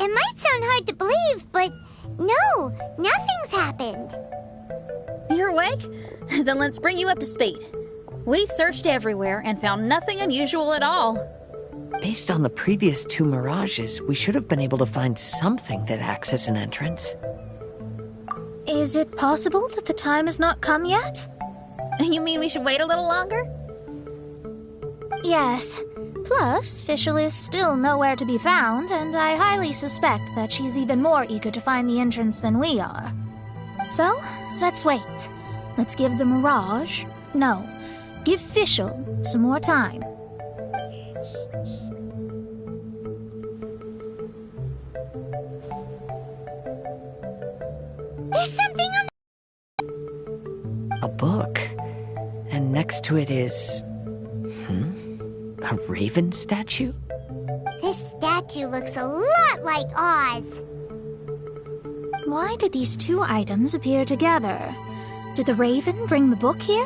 It might sound hard to believe, but no, nothing's happened. You're awake? Then let's bring you up to speed. We've searched everywhere and found nothing unusual at all. Based on the previous 2 mirages, we should have been able to find something that acts as an entrance. Is it possible that the time has not come yet? You mean we should wait a little longer? Yes. Plus, Fischl is still nowhere to be found, and I highly suspect that she's even more eager to find the entrance than we are. So, let's wait. Let's give the Mirage... No, give Fischl some more time. There's something on A book. And next to it is... a raven statue? This statue looks a lot like Oz. Why did these 2 items appear together? Did the raven bring the book here?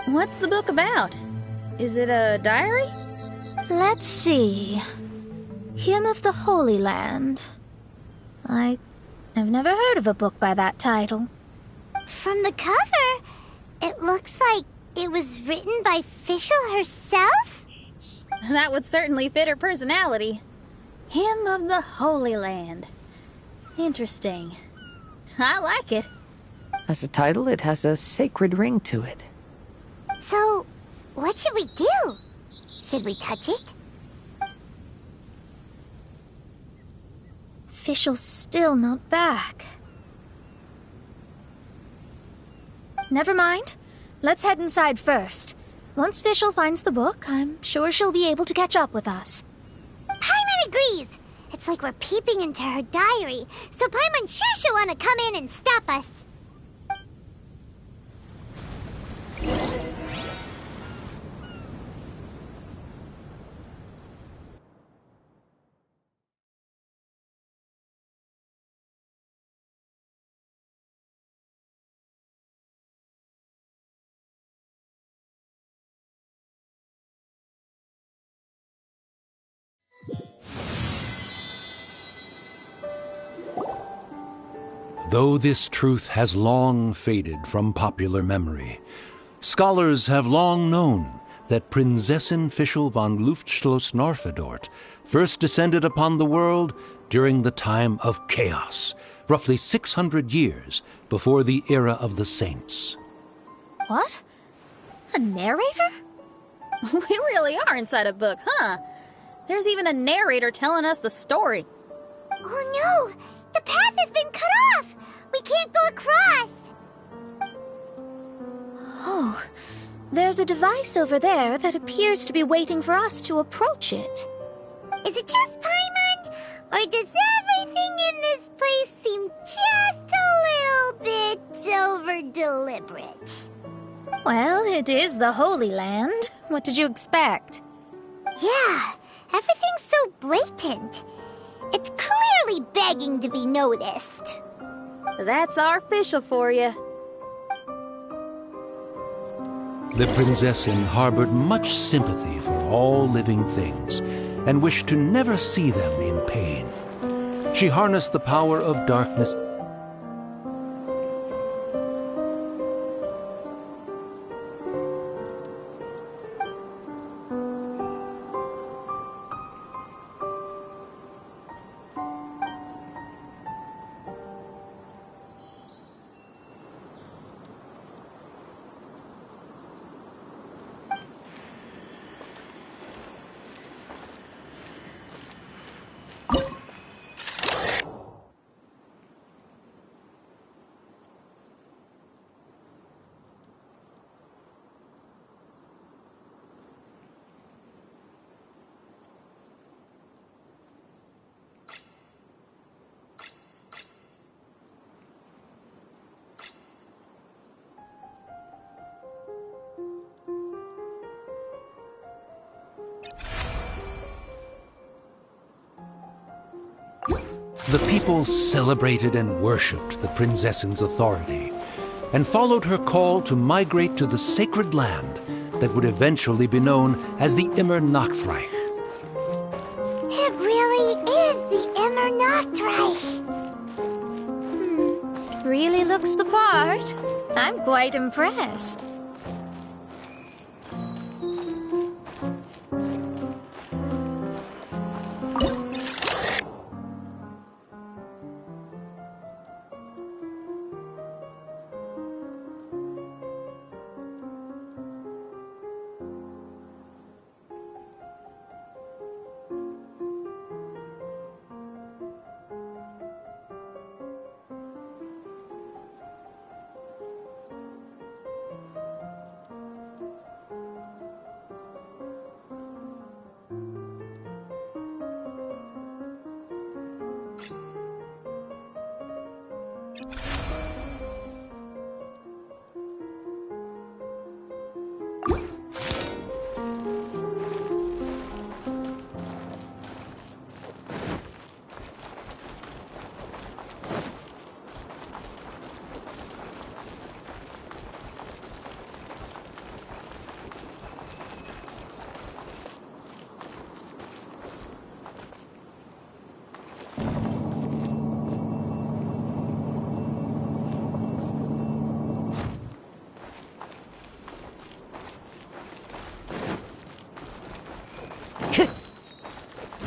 What's the book about? Is it a diary? Let's see. Hymn of the Holy Land. I've never heard of a book by that title. From the cover, it looks like it was written by Fischl herself? That would certainly fit her personality. Hymn of the Holy Land. Interesting. I like it. As a title, it has a sacred ring to it. So, what should we do? Should we touch it? Fischl's still not back. Never mind. Let's head inside first. Once Fischl finds the book, I'm sure she'll be able to catch up with us. Paimon agrees! It's like we're peeping into her diary, so Paimon's sure she'll want to come in and stop us. Though this truth has long faded from popular memory, scholars have long known that Prinzessin Fischl von Luftschloss-Norfedort first descended upon the world during the time of chaos, roughly 600 years before the era of the saints. What? A narrator? We really are inside a book, huh? There's even a narrator telling us the story. Oh no! The path has been cut off! We can't go across! Oh, there's a device over there that appears to be waiting for us to approach it. Is it just Paimon? Or does everything in this place seem just a little bit over-deliberate? Well, it is the Holy Land. What did you expect? Yeah, everything's so blatant. It's clearly begging to be noticed. That's our Fischl for you. The Prinzessin harbored much sympathy for all living things and wished to never see them in pain. She harnessed the power of darkness. The people celebrated and worshipped the Prinzessin's authority and followed her call to migrate to the sacred land that would eventually be known as the Immer Nachtreich. It really is the Immer looked right. Really looks the part. I'm quite impressed.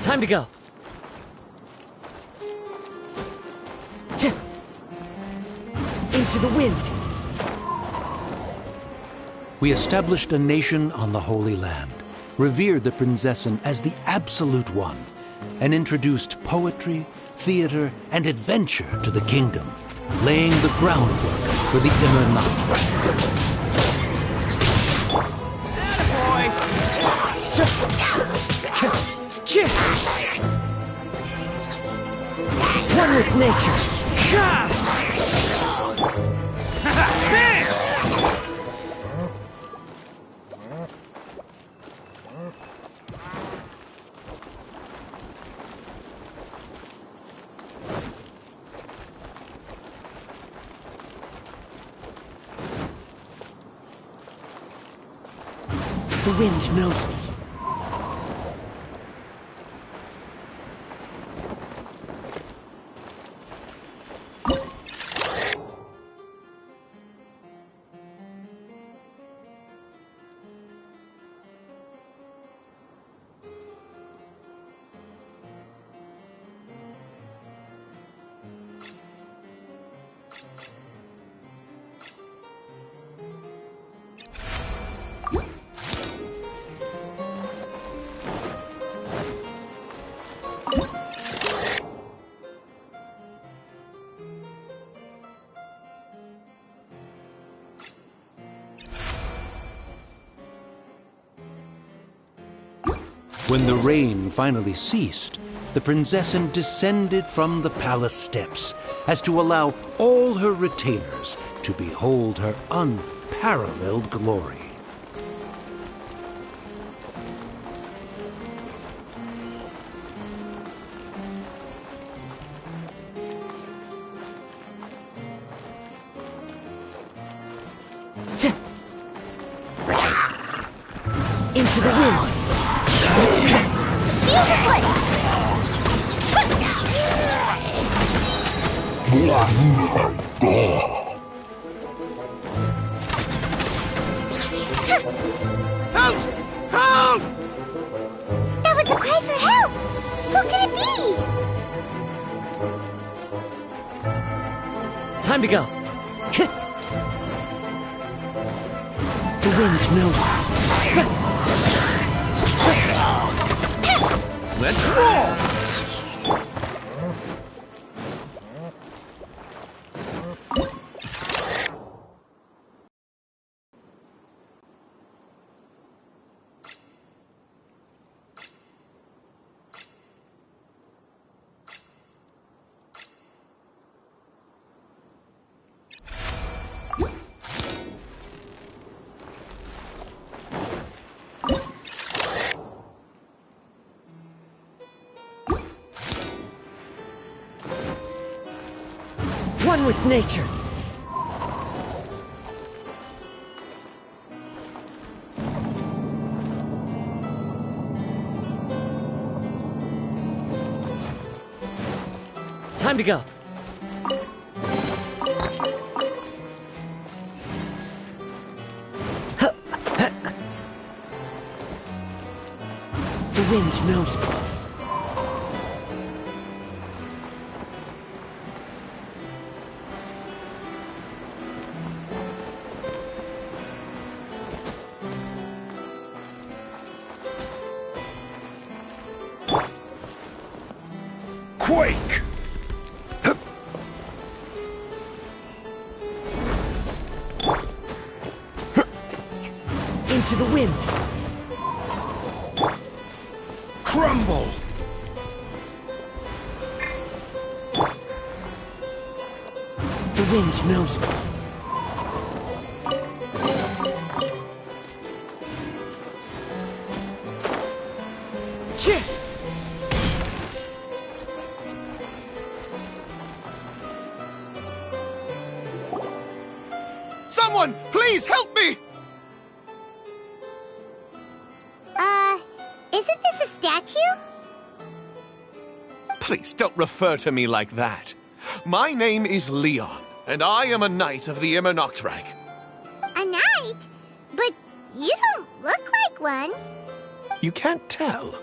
Time to go. Into the wind. We established a nation on the Holy Land, revered the Prinzessin as the absolute one, and introduced poetry, theater, and adventure to the kingdom, laying the groundwork for the inner Nacht. One with nature. The wind knows me. When the rain finally ceased, the Prinzessin descended from the palace steps as to allow all her retainers to behold her unparalleled glory. Into the wind. Feel the foot! Help! That was a cry for help! Who could it be? Time to go. The wind knows me. Let's roll! One with nature. Time to go. The wind knows me. Quake! Into the wind. Crumble! The wind knows me. Chip! Someone, please help me! Isn't this a statue? Please don't refer to me like that. My name is Leon, and I am a knight of the Noctrag. A knight? But you don't look like one. You can't tell.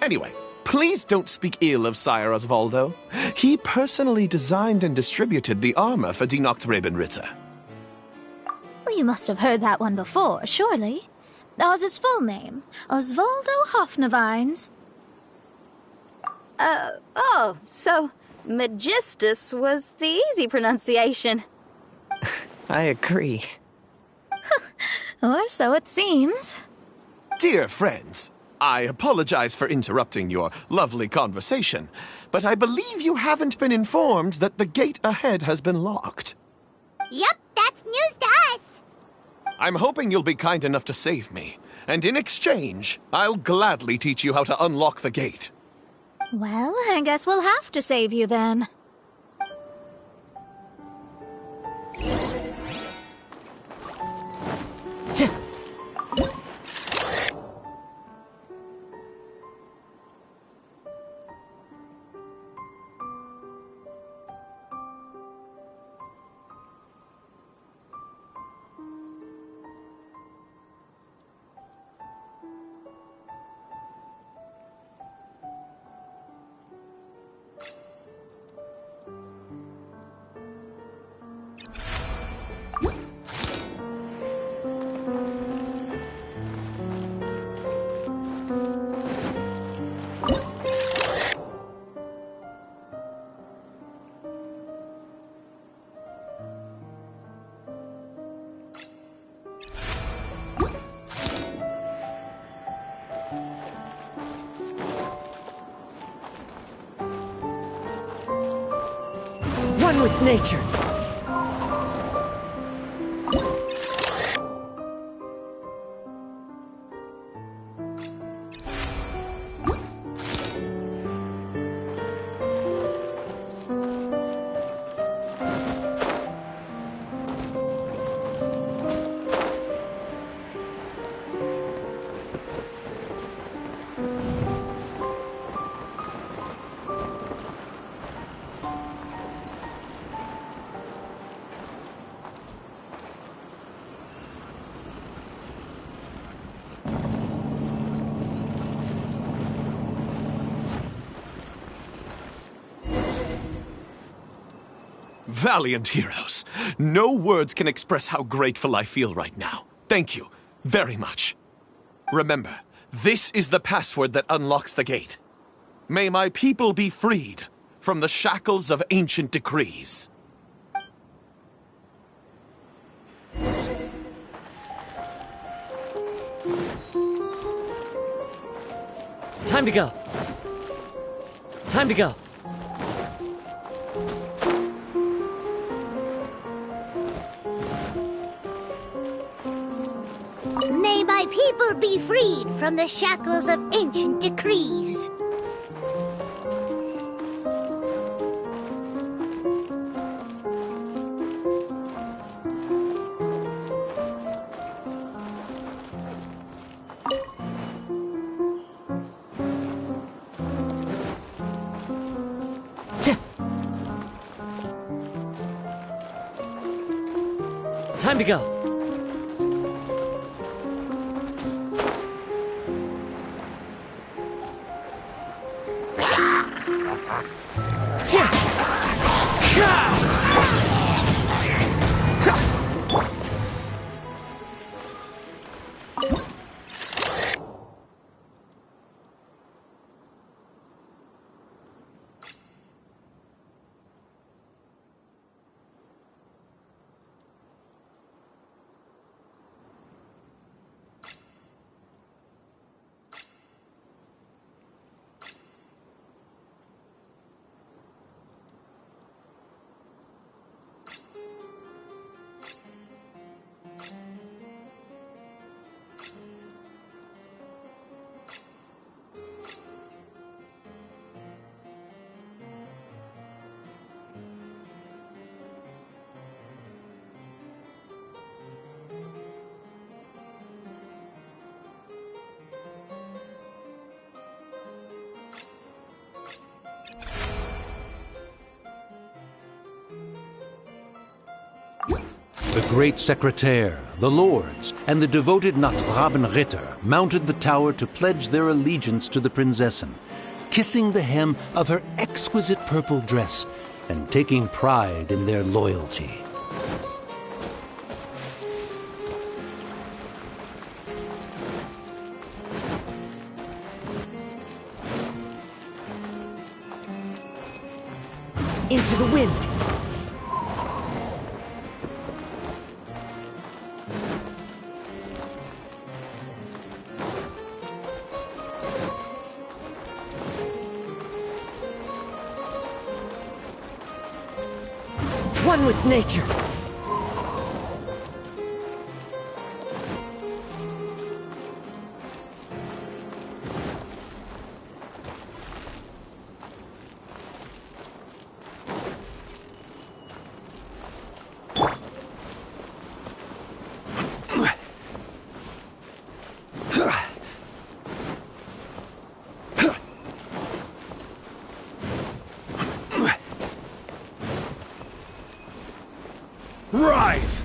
Anyway, please don't speak ill of Sire Osvaldo. He personally designed and distributed the armor for Die Ritter. Well, you must have heard that one before, surely. That was his full name, Osvaldo Hoffnevines. Oh, so Magistus was the easy pronunciation. I agree. Or so it seems. Dear friends, I apologize for interrupting your lovely conversation, but I believe you haven't been informed that the gate ahead has been locked. Yup, that's news to us. I'm hoping you'll be kind enough to save me, and in exchange, I'll gladly teach you how to unlock the gate. Well, I guess we'll have to save you then. One with nature. Valiant heroes. No words can express how grateful I feel right now. Thank you very much. Remember, this is the password that unlocks the gate. May my people be freed from the shackles of ancient decrees. Time to go. Time to go. May my people be freed from the shackles of ancient decrees. Time to go. The great secretaire, the lords, and the devoted Nachtrabenritter mounted the tower to pledge their allegiance to the Prinzessin, kissing the hem of her exquisite purple dress and taking pride in their loyalty. Into the wind. One with nature. Rise!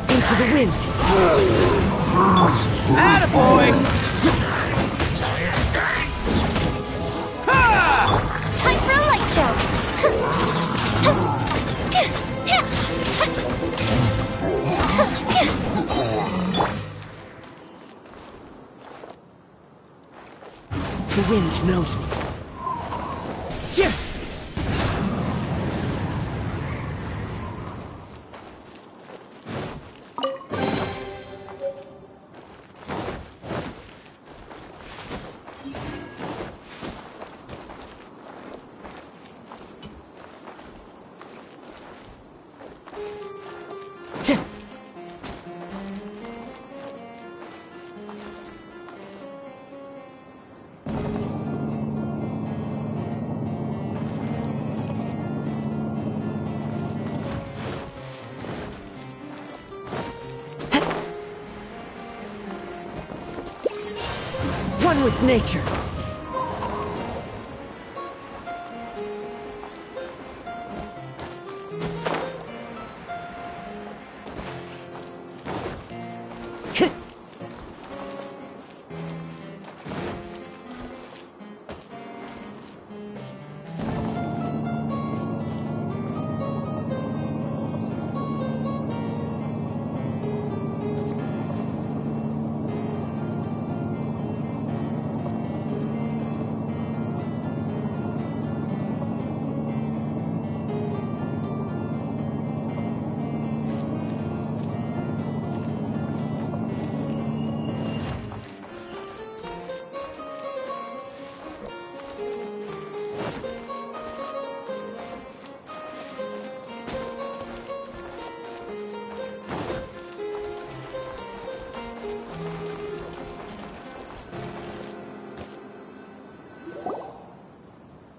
Into the wind. Attaboy! Time for a light show! The wind knows me. Yeah. One with nature.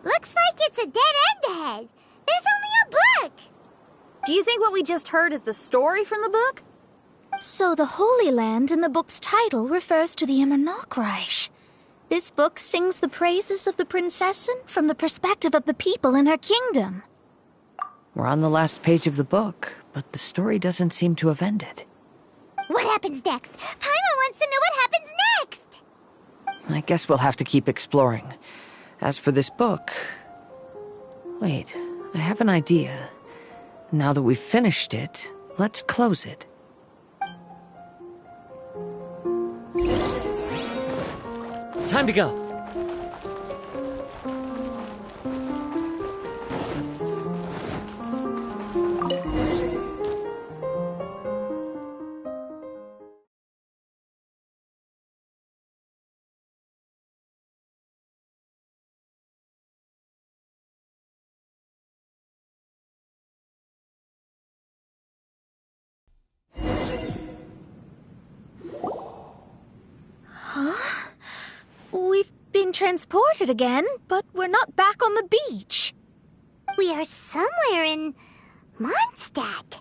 Looks like it's a dead end ahead. There's only a book. Do you think what we just heard is the story from the book? So the Holy Land in the book's title refers to the Immernachtreich. This book sings the praises of the Prinzessin from the perspective of the people in her kingdom. We're on the last page of the book, but the story doesn't seem to have ended. What happens next? Paimon wants to know what happens next! I guess we'll have to keep exploring. As for this book... Wait, I have an idea. Now that we've finished it, let's close it. Time to go. We've been transported again, but we're not back on the beach. We are somewhere in Mondstadt.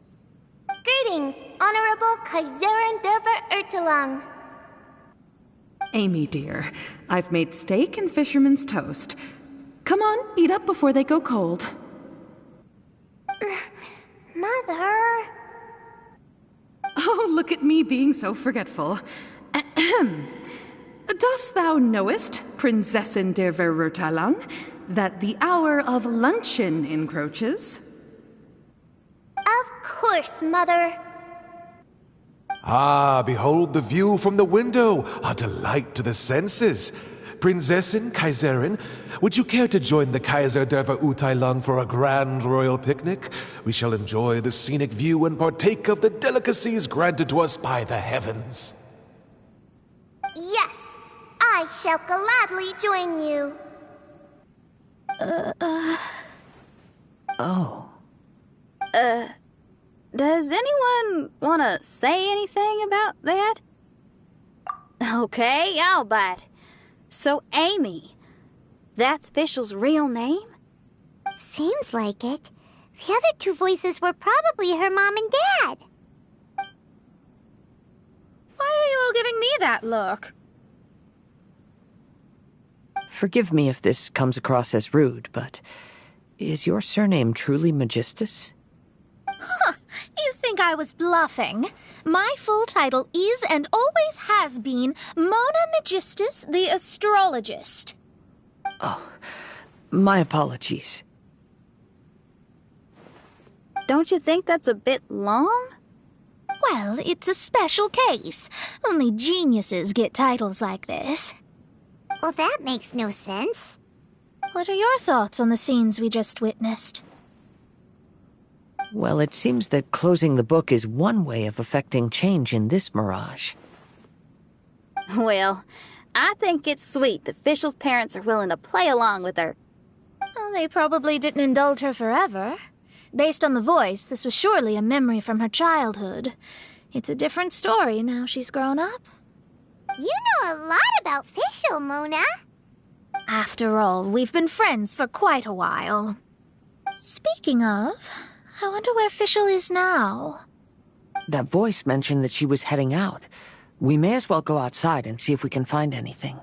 Greetings, Honorable Kaiserin Derver Ertelang. Amy, dear, I've made steak and fisherman's toast. Come on, eat up before they go cold. Mother... Oh, look at me being so forgetful. Ahem. Dost thou knowest, Prinzessin der Verurteilung, that the hour of luncheon encroaches? Of course, Mother. Ah, behold the view from the window, a delight to the senses. Prinzessin, Kaiserin, would you care to join the Kaiser der Verurteilung for a grand royal picnic? We shall enjoy the scenic view and partake of the delicacies granted to us by the heavens. Yes, I shall gladly join you. Oh. Does anyone want to say anything about that? Okay, I'll bite. So, Amy, that's Fischl's real name? Seems like it. The other two voices were probably her mom and dad. Why are you all giving me that look? Forgive me if this comes across as rude, but is your surname truly Magistus? You think I was bluffing? My full title is and always has been Mona Magistus the Astrologist. Oh, my apologies. Don't you think that's a bit long? Well, it's a special case. Only geniuses get titles like this. Well, that makes no sense. What are your thoughts on the scenes we just witnessed? Well, it seems that closing the book is one way of effecting change in this mirage. Well, I think it's sweet that Fischl's parents are willing to play along with her. Well, they probably didn't indulge her forever. Based on the voice, this was surely a memory from her childhood. It's a different story now she's grown up. You know a lot about Fischl, Mona. After all, we've been friends for quite a while. Speaking of, I wonder where Fischl is now. That voice mentioned that she was heading out. We may as well go outside and see if we can find anything.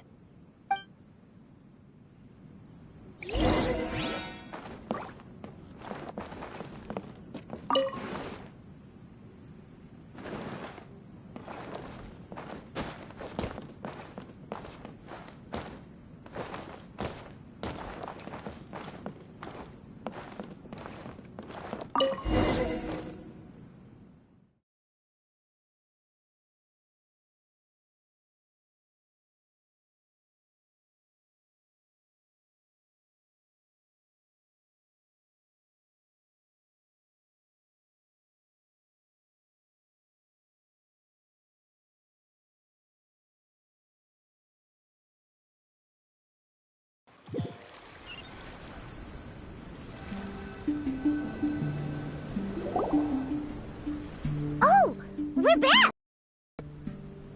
Oh, we're back!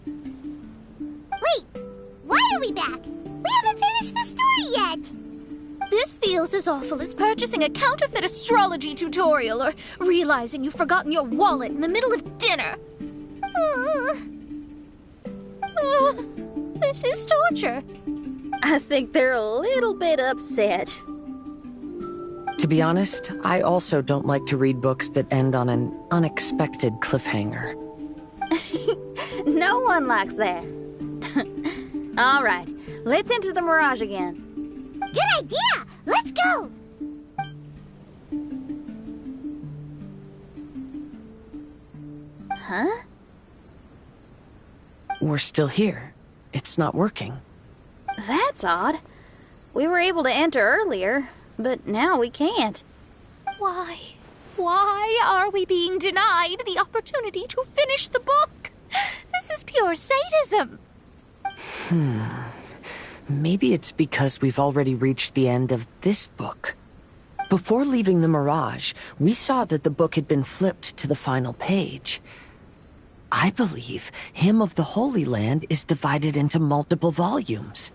Wait, why are we back? We haven't finished the story yet! This feels as awful as purchasing a counterfeit astrology tutorial or realizing you've forgotten your wallet in the middle of dinner. Well, This is torture. I think they're a little bit upset. To be honest, I also don't like to read books that end on an unexpected cliffhanger. No one likes that. All right, let's enter the Mirage again. Good idea! Let's go! Huh? We're still here. It's not working. That's odd. We were able to enter earlier, but now we can't. Why? Why are we being denied the opportunity to finish the book? This is pure sadism. Maybe it's because we've already reached the end of this book. Before leaving the Mirage, we saw that the book had been flipped to the final page. I believe Hymn of the Holy Land is divided into multiple volumes.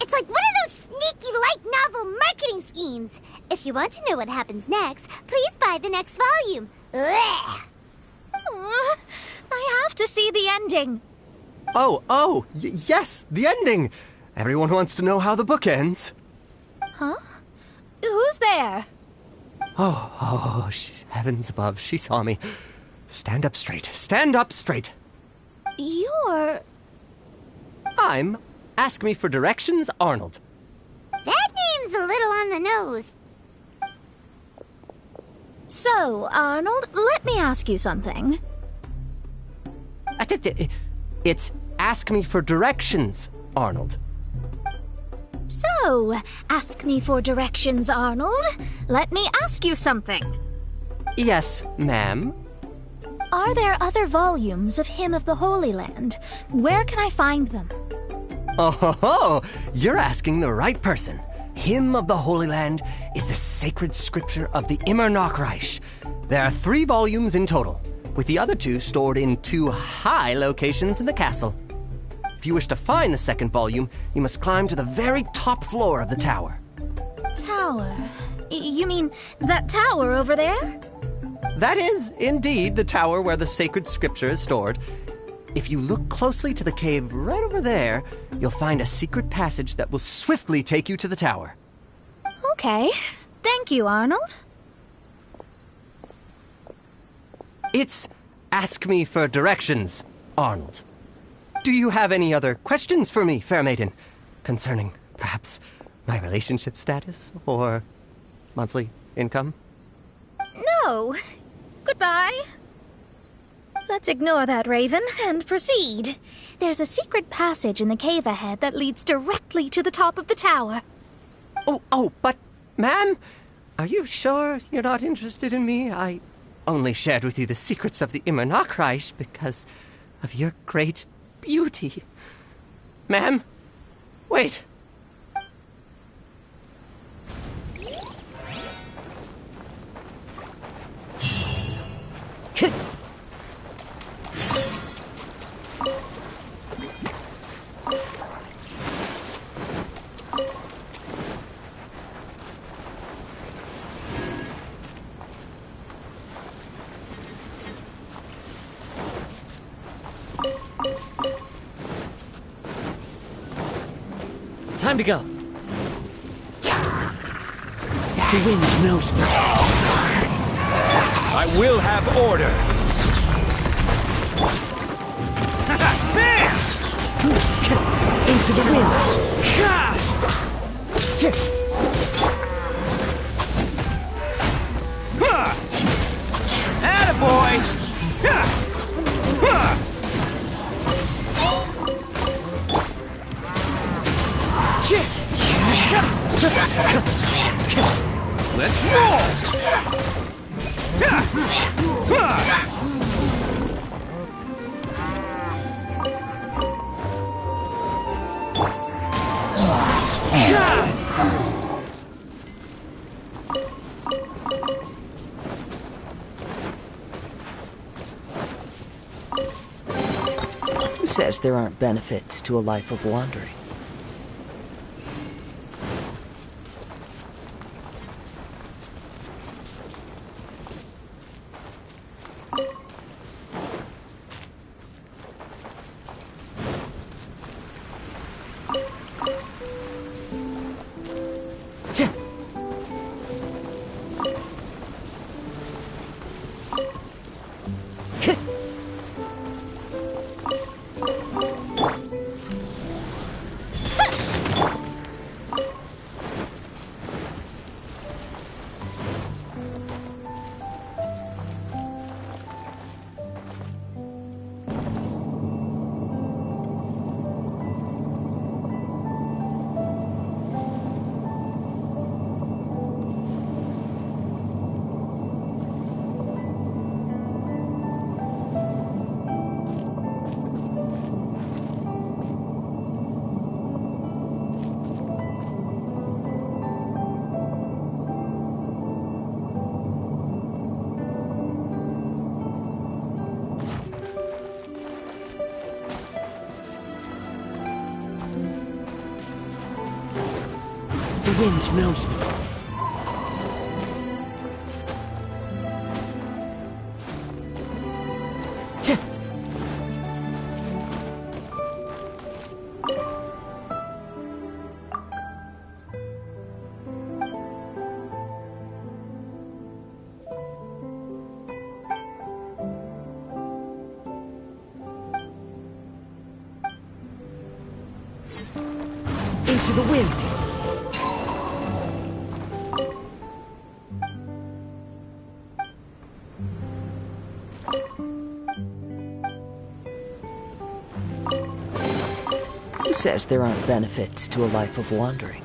It's like one of those sneaky light novel marketing schemes. If you want to know what happens next, please buy the next volume. Ugh. I have to see the ending. Yes, the ending. Everyone wants to know how the book ends. Huh? Who's there? Heavens above, she saw me. Stand up straight. Stand up straight. You're... I'm Ask Me for Directions, Arnold. That name's a little on the nose. So, Arnold, let me ask you something. It's Ask Me for Directions, Arnold. So, ask me for directions, Arnold. Let me ask you something. Yes, ma'am. Are there other volumes of Hymn of the Holy Land? Where can I find them? You're asking the right person. Hymn of the Holy Land is the sacred scripture of the Immer Nachreich. There are 3 volumes in total, with the other 2 stored in 2 high locations in the castle. If you wish to find the second volume, you must climb to the very top floor of the tower. Tower? You mean that tower over there? That is, indeed, the tower where the sacred scripture is stored. If you look closely to the cave right over there, you'll find a secret passage that will swiftly take you to the tower. Okay. Thank you, Arnold. It's Ask Me for Directions, Arnold. Do you have any other questions for me, fair maiden? Concerning, perhaps, my relationship status or monthly income? No. Goodbye. Let's ignore that, Raven, and proceed. There's a secret passage in the cave ahead that leads directly to the top of the tower. But, ma'am, are you sure you're not interested in me? I only shared with you the secrets of the Immer Nachreich because of your great beauty. Ma'am, wait. Time to go. The wind knows me. I will have order. Into the wind. Attaboy! Let's roll! Who says there aren't benefits to a life of wandering? The wind knows me. Into the wind. Who says there aren't benefits to a life of wandering?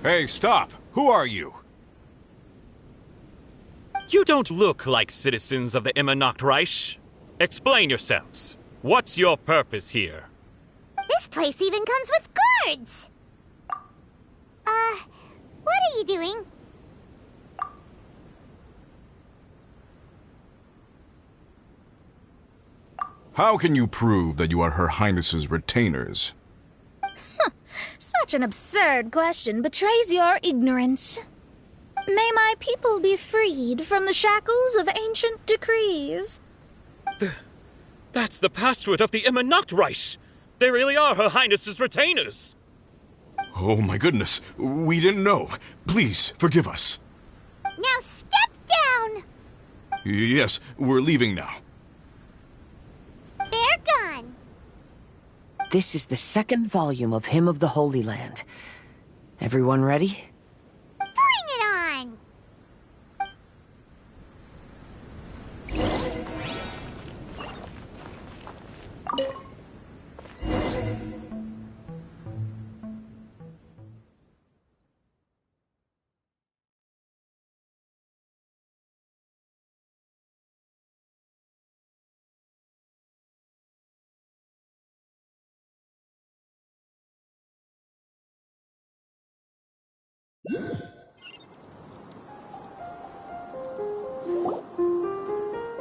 Hey, stop! Who are you? You don't look like citizens of the Immernachtreich. Explain yourselves. What's your purpose here? This place even comes with guards! What are you doing? How can you prove that you are Her Highness's retainers? Such an absurd question betrays your ignorance. May my people be freed from the shackles of ancient decrees. That's the password of the Immernachtreich! They really are Her Highness's retainers! Oh my goodness, we didn't know. Please, forgive us. Now step down! Yes, we're leaving now. They're gone. This is the second volume of Hymn of the Holy Land. Everyone ready? Bring it on!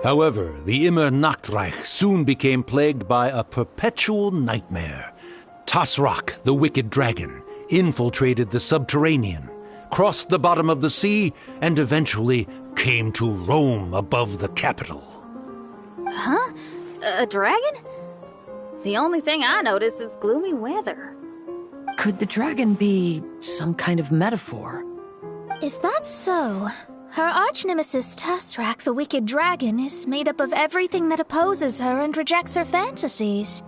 However, the Immernachtreich soon became plagued by a perpetual nightmare. Tasrak, the wicked dragon, infiltrated the subterranean, crossed the bottom of the sea, and eventually came to roam above the capital. Huh? A dragon? The only thing I notice is gloomy weather. Could the dragon be some kind of metaphor? If that's so, her arch-nemesis Tasrak, the wicked dragon, is made up of everything that opposes her and rejects her fantasies.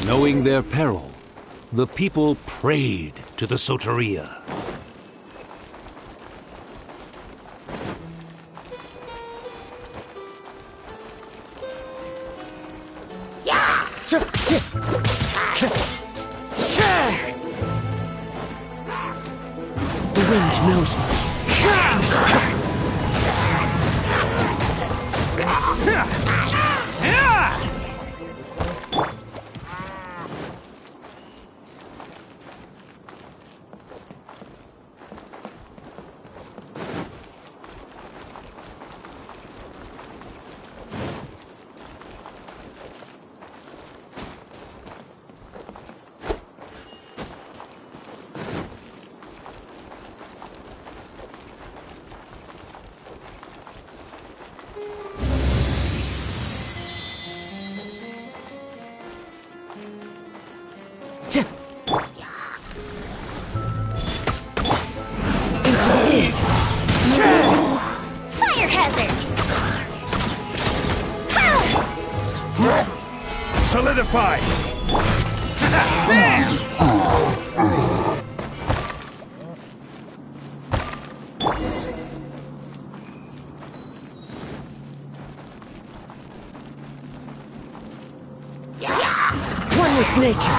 Knowing their peril, the people prayed to the Soteria. The wind knows me. wind! Fire hazard! Solidify! One with nature!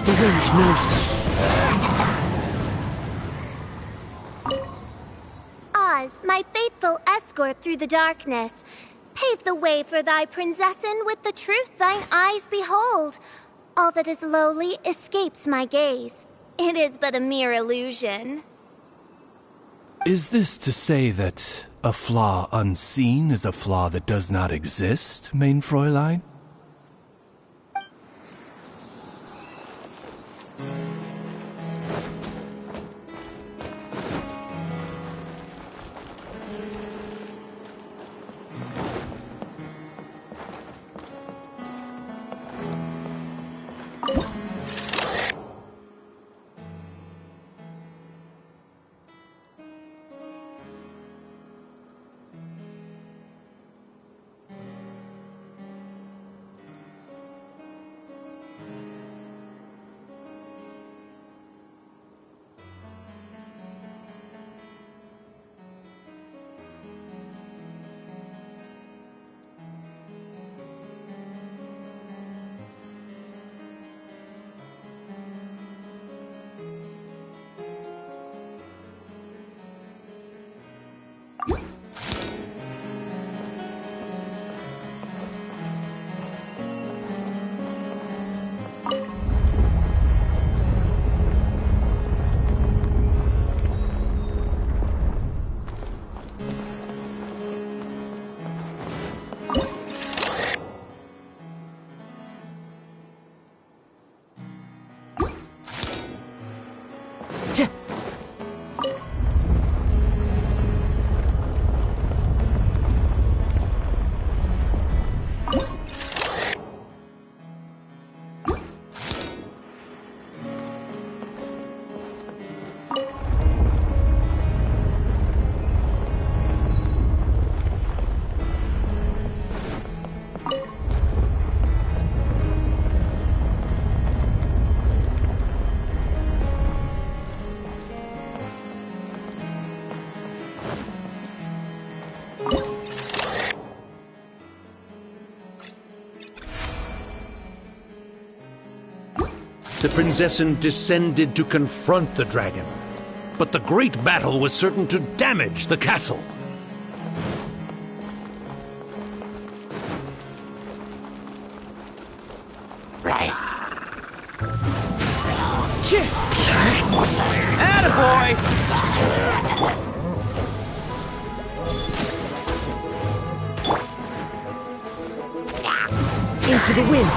The wind knows me. Oz, my faithful escort through the darkness, pave the way for thy princessen with the truth thine eyes behold. All that is lowly escapes my gaze. It is but a mere illusion. Is this to say that a flaw unseen is a flaw that does not exist, mein Fräulein? The princessen descended to confront the dragon, but the great battle was certain to damage the castle. Attaboy! Into the wind!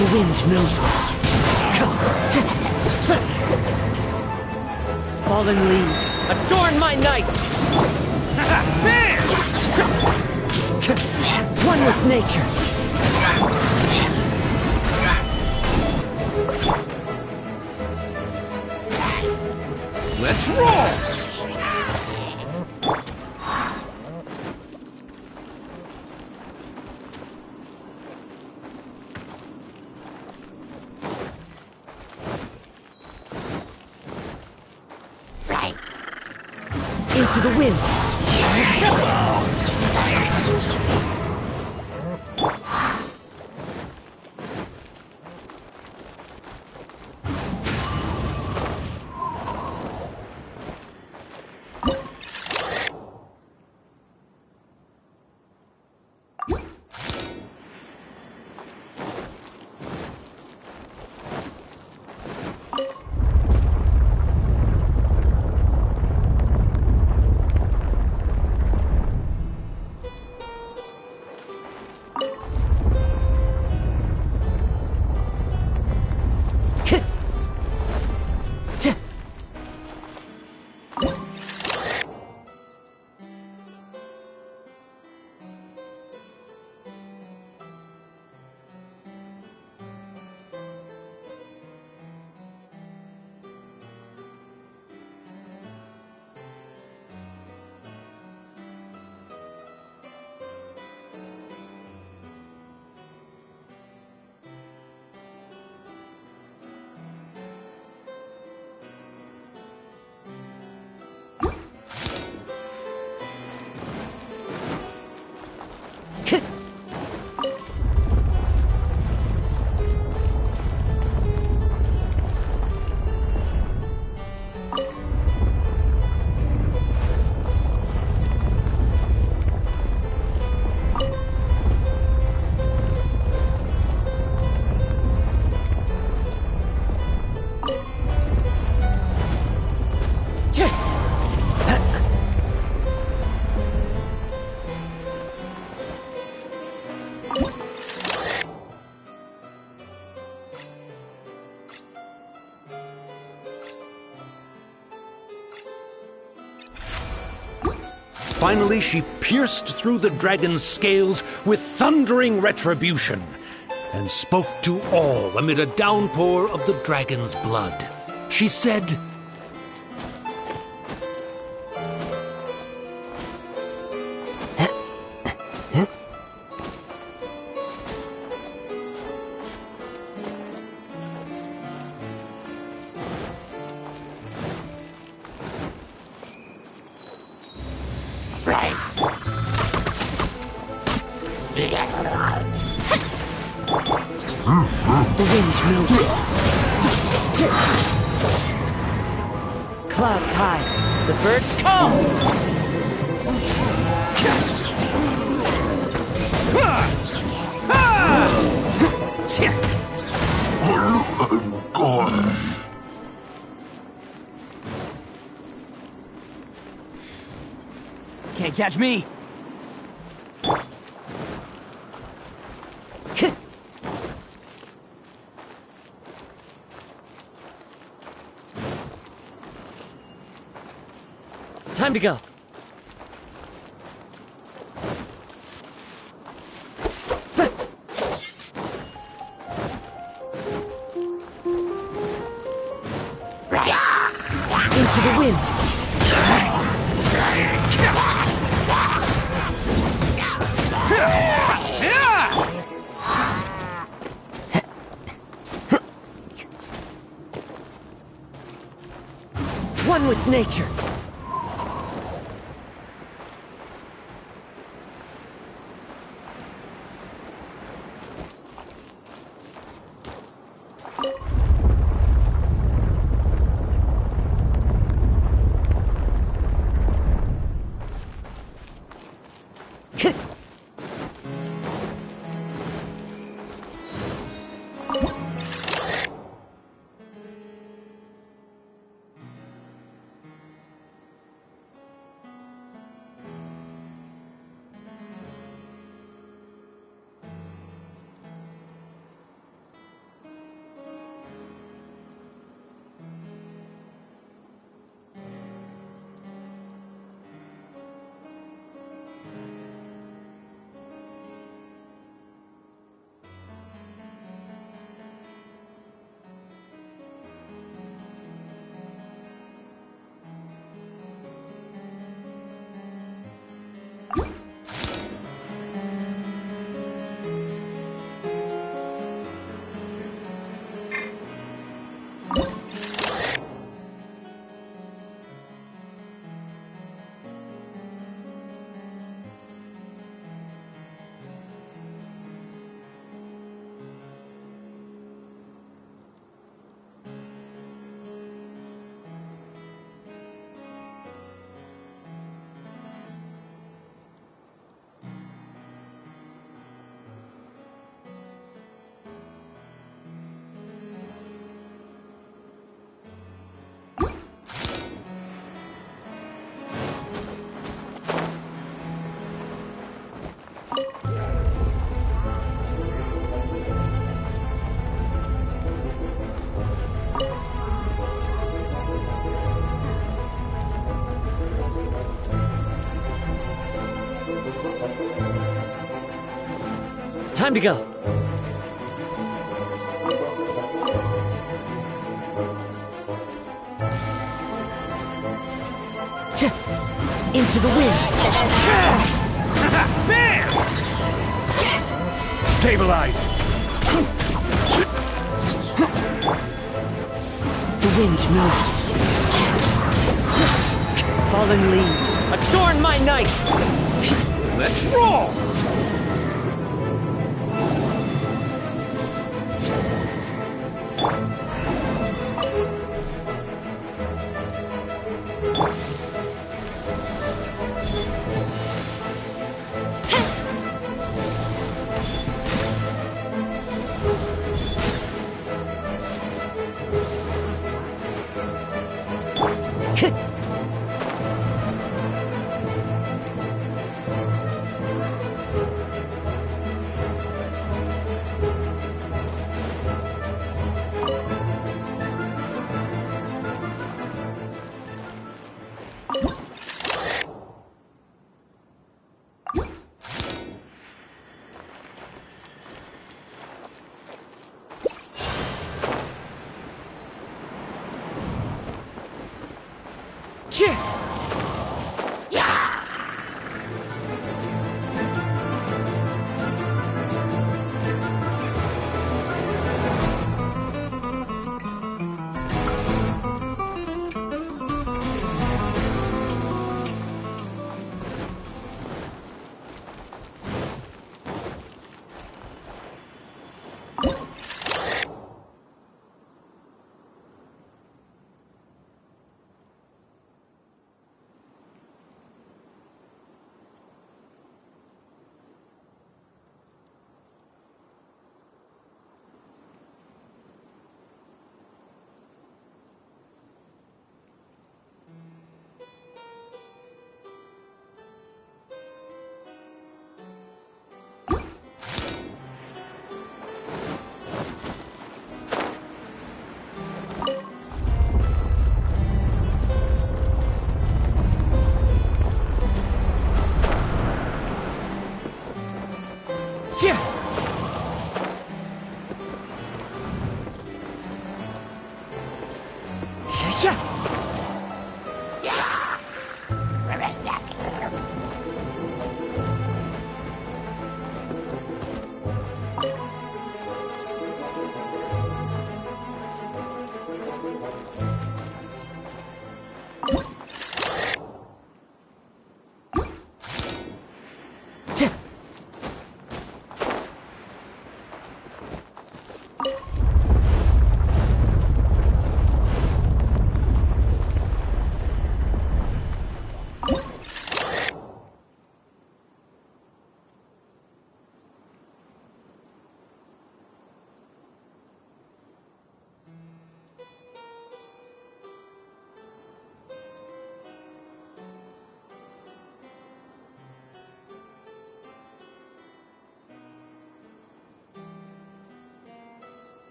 The wind knows me. Fallen leaves, adorn my night! One with nature. Let's roll! Into the wind. Finally, she pierced through the dragon's scales with thundering retribution and spoke to all amid a downpour of the dragon's blood. She said, The wind knows it. Clouds high. The birds call. Can't catch me. Time to go. Into the wind. One with nature. Time to go. Into the wind. Bam! Stabilize. The wind knows me. Fallen leaves, adorn my night! Let's roll!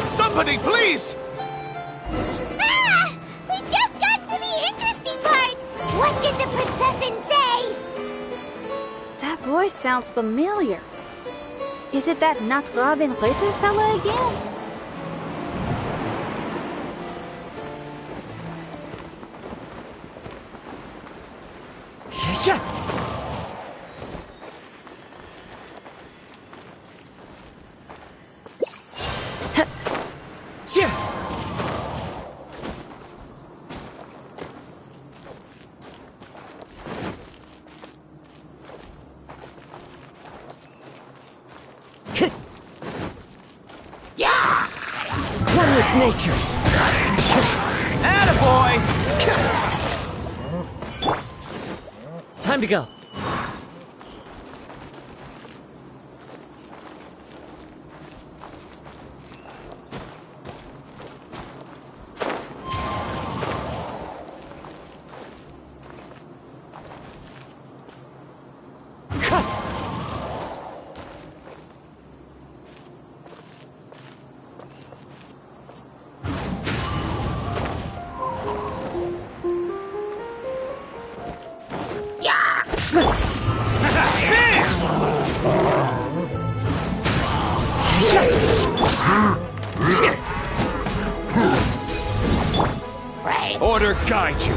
Somebody, please! Ah! We just got to the Sensei! That voice sounds familiar. Is it that Natraben Ritter fella again? One with nature. Attaboy! Time to go. Order guide you.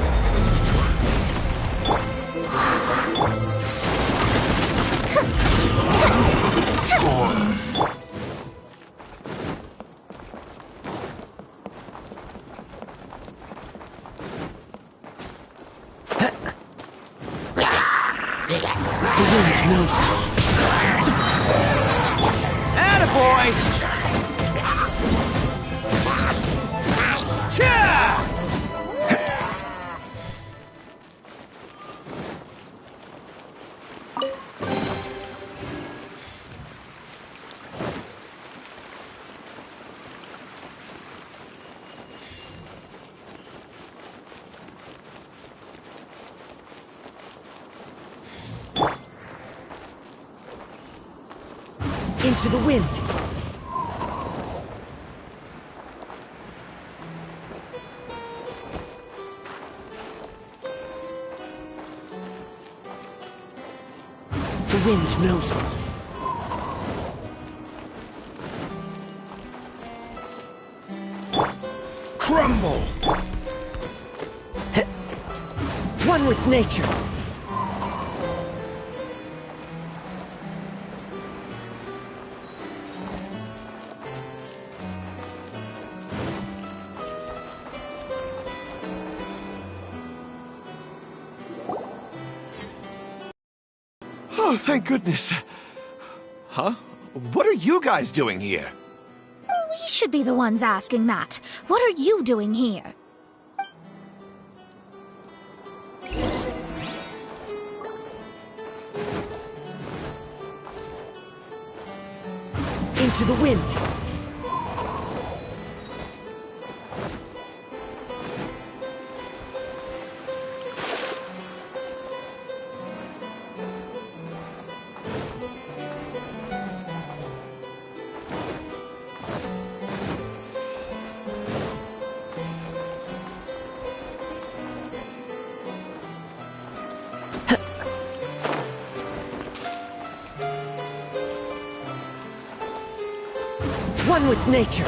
The wind knows it. Attaboy! Into the wind. The wind knows it. Crumble! One with nature. Oh, thank goodness. Huh? What are you guys doing here? We should be the ones asking that. What are you doing here? Into the wind. One with nature.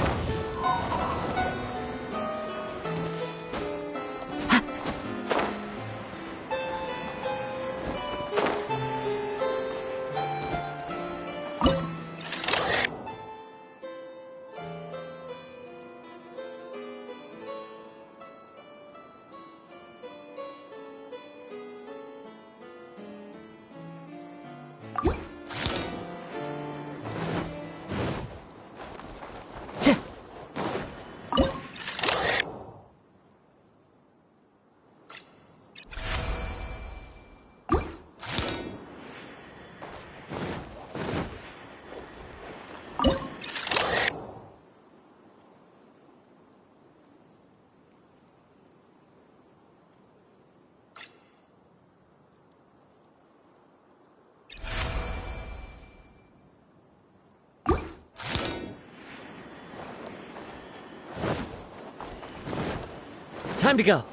Time to go.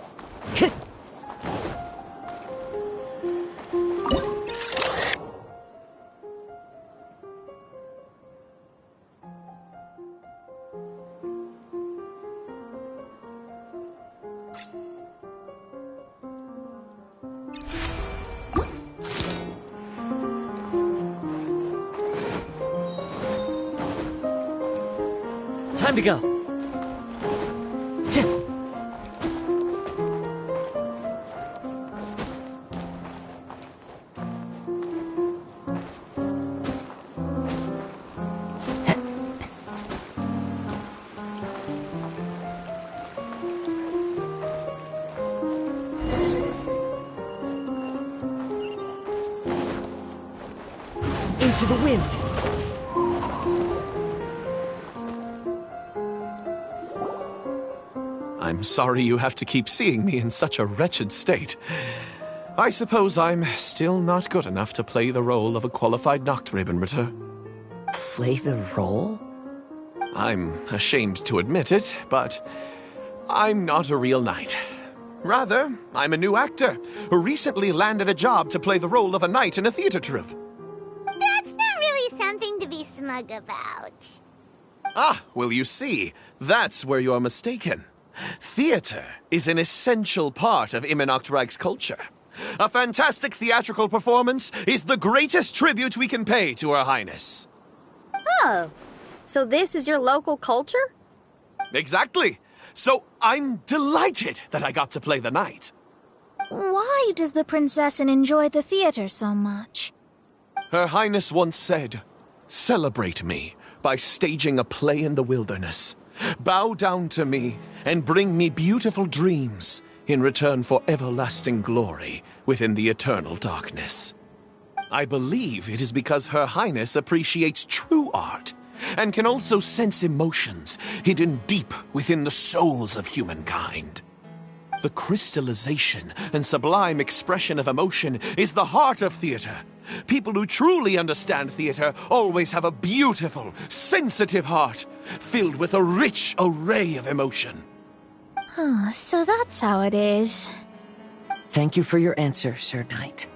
Time to go. Into the wind. I'm sorry you have to keep seeing me in such a wretched state. I suppose I'm still not good enough to play the role of a qualified Nachtrebenritter. Play the role? I'm ashamed to admit it, but I'm not a real knight. Rather, I'm a new actor who recently landed a job to play the role of a knight in a theater troupe. That's not really something to be smug about. Ah, well, you see, that's where you're mistaken. Theater is an essential part of Immernachtreich's culture. A fantastic theatrical performance is the greatest tribute we can pay to Her Highness. Oh, so this is your local culture? Exactly. So I'm delighted that I got to play the knight. Why does the Prinzessin enjoy the theater so much? Her Highness once said, "Celebrate me by staging a play in the wilderness. Bow down to me and bring me beautiful dreams in return for everlasting glory within the eternal darkness." I believe it is because Her Highness appreciates true art and can also sense emotions hidden deep within the souls of humankind. The crystallization and sublime expression of emotion is the heart of theater. People who truly understand theater always have a beautiful, sensitive heart, filled with a rich array of emotion. So that's how it is. Thank you for your answer, Sir Knight.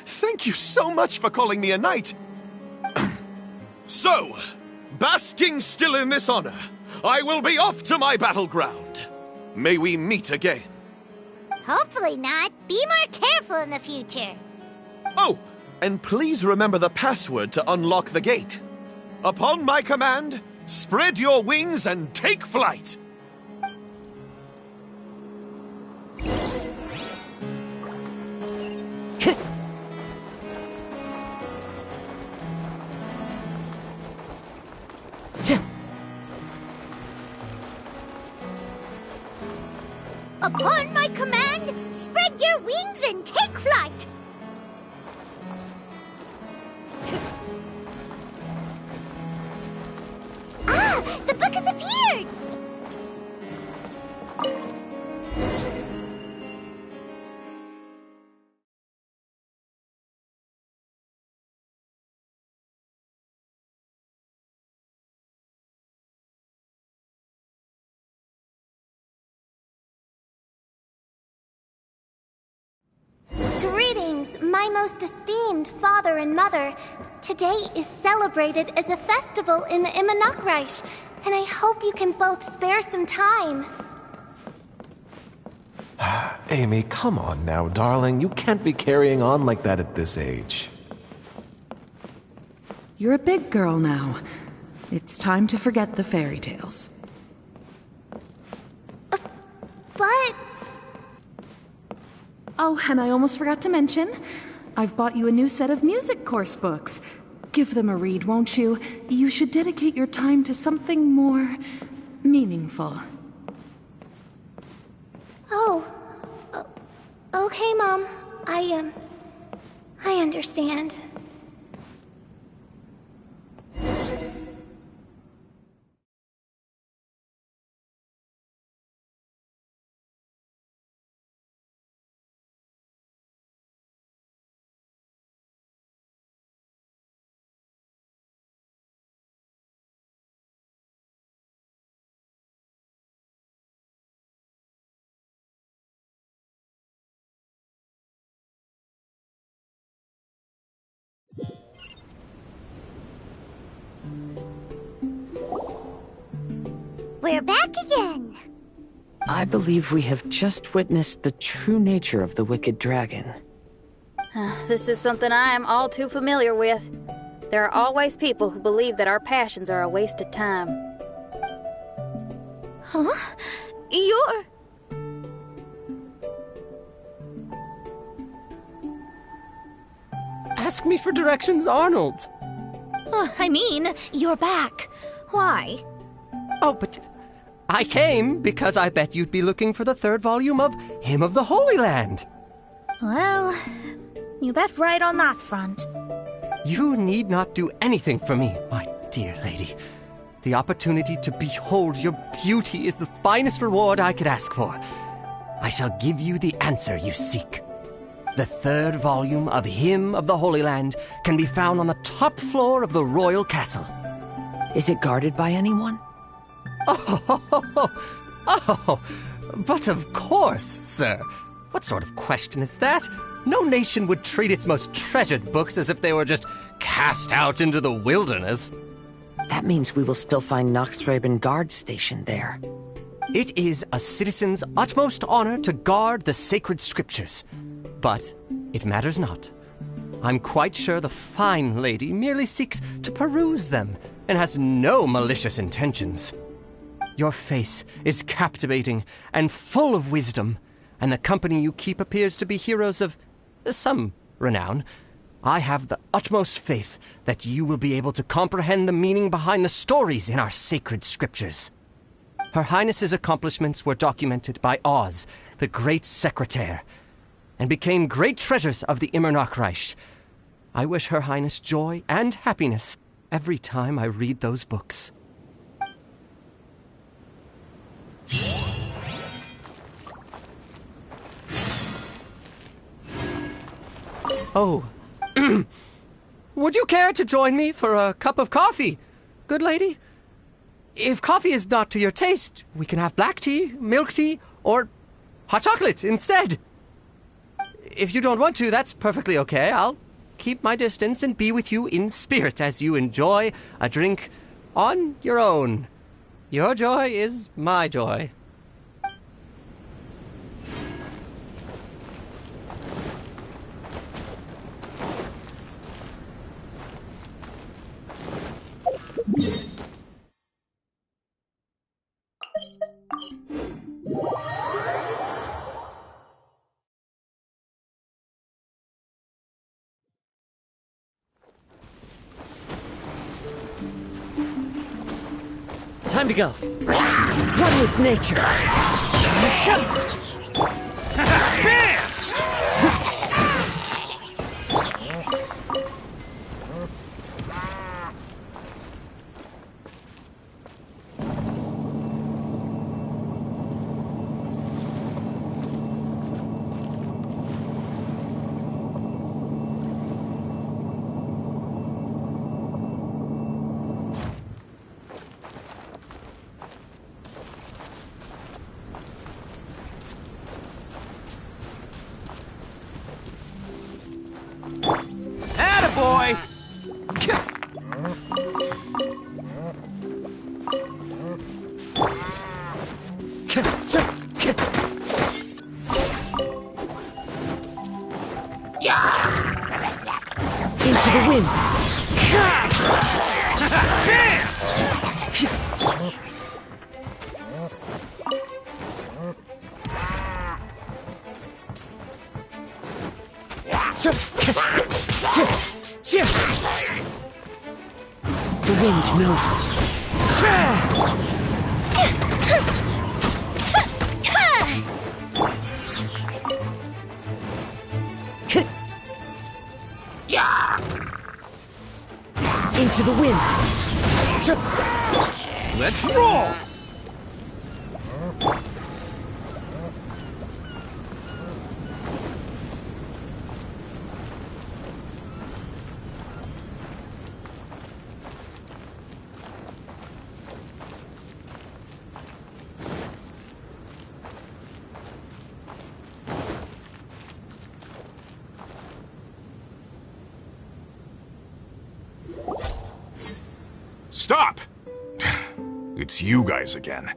Thank you so much for calling me a knight. So, basking still in this honor, I will be off to my battleground. May we meet again. Hopefully not. Be more careful in the future. Oh, and please remember the password to unlock the gate. Upon my command, spread your wings and take flight. Upon my command, spread your wings and take flight. Ah, the book has appeared. Greetings, my most esteemed father and mother. Today is celebrated as a festival in the Immernachtreich, and I hope you can both spare some time. Amy, come on now, darling. You can't be carrying on like that at this age. You're a big girl now. It's time to forget the fairy tales. But... Oh, and I almost forgot to mention, I've bought you a new set of music course books. Give them a read, won't you? You should dedicate your time to something more meaningful. Oh. Okay, Mom. I understand. We're back again. I believe we have just witnessed the true nature of the wicked dragon. This is something I am all too familiar with. There are always people who believe that our passions are a waste of time. Huh? You're... Ask me for directions, Arnold. I mean, you're back. Why? Oh, but I came because I bet you'd be looking for the third volume of Hymn of the Holy Land. Well, you bet right on that front. You need not do anything for me, my dear lady. The opportunity to behold your beauty is the finest reward I could ask for. I shall give you the answer you seek. The third volume of Hymn of the Holy Land can be found on the top floor of the royal castle. Is it guarded by anyone? Oh, but of course, sir. What sort of question is that? No nation would treat its most treasured books as if they were just cast out into the wilderness. That means we will still find Nachthreben guard stationed there. It is a citizen's utmost honor to guard the sacred scriptures. But it matters not. I'm quite sure the fine lady merely seeks to peruse them and has no malicious intentions. Your face is captivating and full of wisdom, and the company you keep appears to be heroes of some renown. I have the utmost faith that you will be able to comprehend the meaning behind the stories in our sacred scriptures. Her Highness's accomplishments were documented by Oz, the great secretaire, and became great treasures of the Immernachtreich. I wish Her Highness joy and happiness every time I read those books. Oh, would you care to join me for a cup of coffee, good lady? If coffee is not to your taste, we can have black tea, milk tea, or hot chocolate instead. If you don't want to, that's perfectly okay. I'll keep my distance and be with you in spirit as you enjoy a drink on your own. Your joy is my joy. Time to go. Run with nature. Attaboy! Into the wind. The wind knows me. Into the wind. Let's roll! Stop! It's you guys again.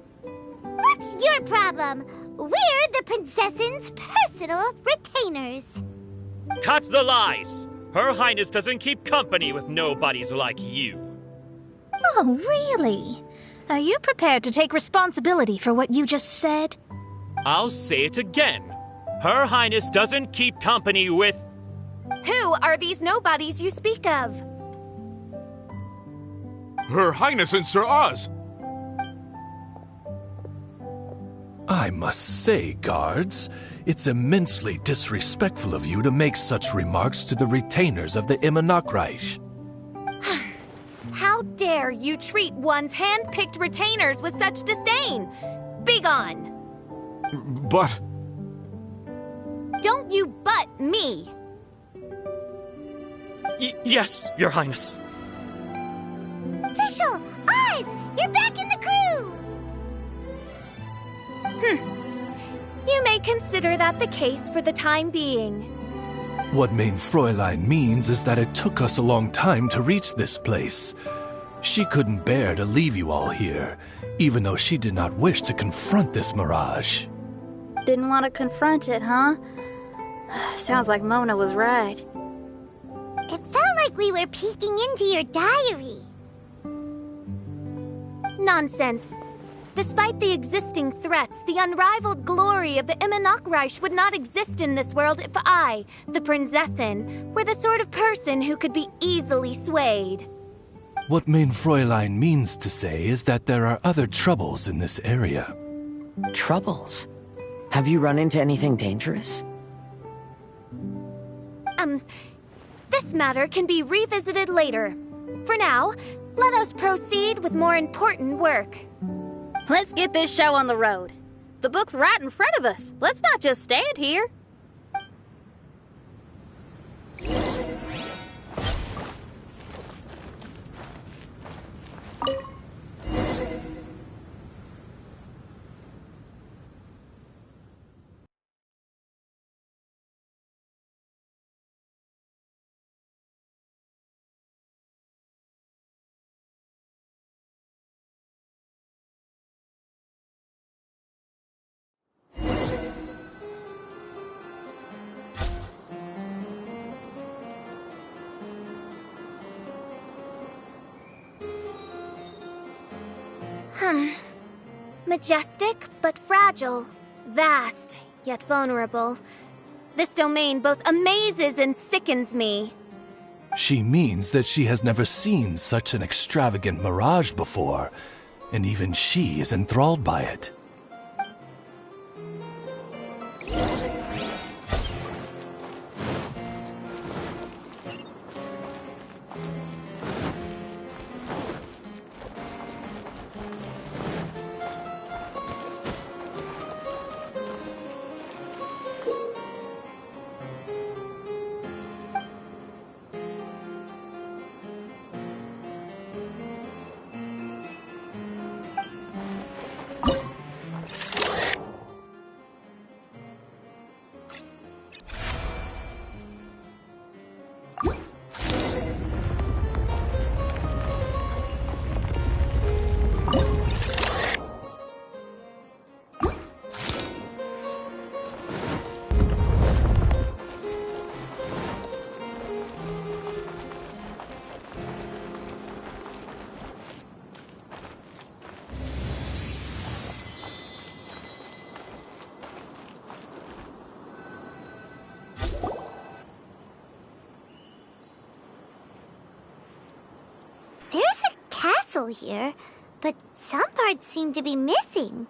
What's your problem? We're the princess's personal retainers. Cut the lies! Her Highness doesn't keep company with nobodies like you. Oh, really? Are you prepared to take responsibility for what you just said? I'll say it again. Her Highness doesn't keep company with... Who are these nobodies you speak of? Her Highness and Sir Oz! I must say, guards, it's immensely disrespectful of you to make such remarks to the retainers of the Immernachtreich. How dare you treat one's hand-picked retainers with such disdain? Begone! But... Don't you butt me! Yes, Your Highness. Fischl! Oz! You're back in the crew! You may consider that the case for the time being. What Mein Fräulein means is that it took us a long time to reach this place. She couldn't bear to leave you all here, even though she did not wish to confront this mirage. Didn't want to confront it, huh? Sounds like Mona was right. It felt like we were peeking into your diary. Nonsense. Despite the existing threats, the unrivaled glory of the Immernachtreich would not exist in this world if I, the Prinzessin, were the sort of person who could be easily swayed. What Mein Fräulein means to say is that there are other troubles in this area. Troubles? Have you run into anything dangerous? This matter can be revisited later. For now, let us proceed with more important work. Let's get this show on the road. The book's right in front of us. Let's not just stand here. Majestic, but fragile. Vast, yet vulnerable. This domain both amazes and sickens me. She means that she has never seen such an extravagant mirage before, and even she is enthralled by it. Here, but some parts seem to be missing.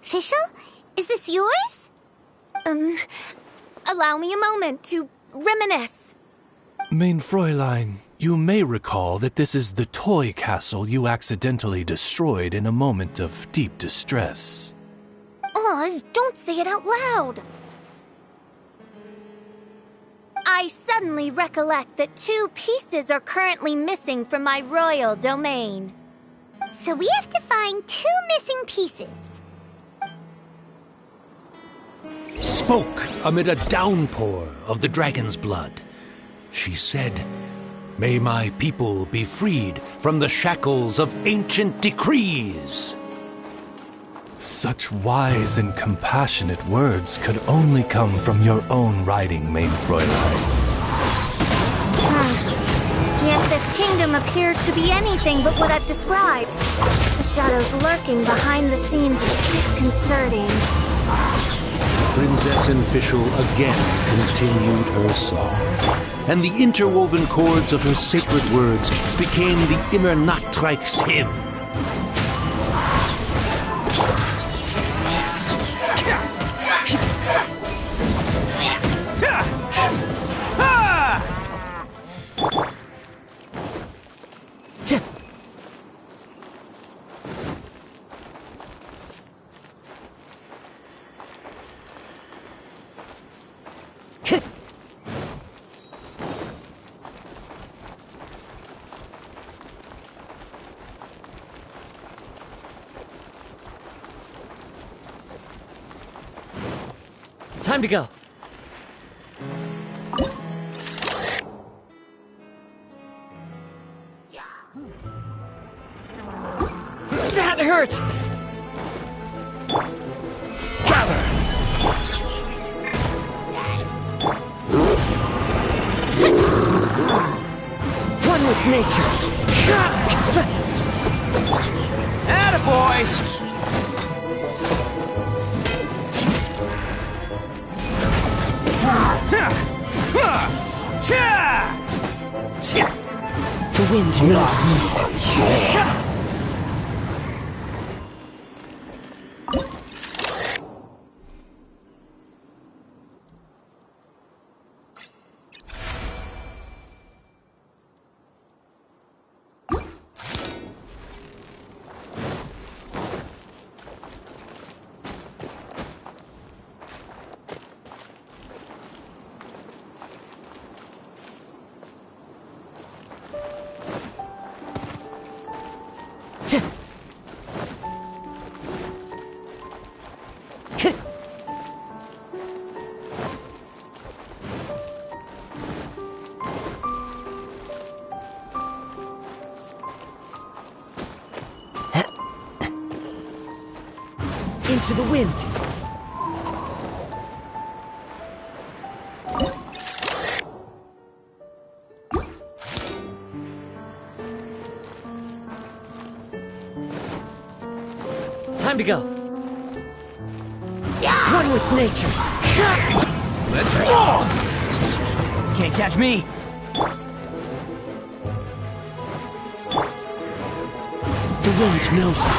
Fischl, is this yours? Allow me a moment to reminisce. Mein Fräulein, you may recall that this is the toy castle you accidentally destroyed in a moment of deep distress. Oz, don't say it out loud. I suddenly recollect that 2 pieces are currently missing from my royal domain. So we have to find 2 missing pieces. Spoke amid a downpour of the dragon's blood. She said, "May my people be freed from the shackles of ancient decrees." Such wise and compassionate words could only come from your own writing, Mein Fräulein. Yet this kingdom appears to be anything but what I've described. The shadows lurking behind the scenes is disconcerting. Princess Official again continued her song, and the interwoven chords of her sacred words became the Immernachtreich's hymn. Time to go. That hurt! Gather! One with nature. Attaboy! The wind knows me. Into the wind. Time to go. One with nature. Let's roll! Can't catch me. The wind knows me.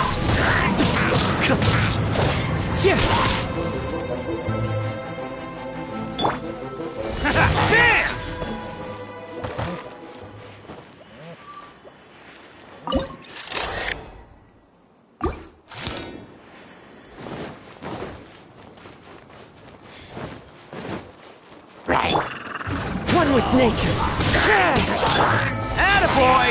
Bam! One with nature. Attaboy!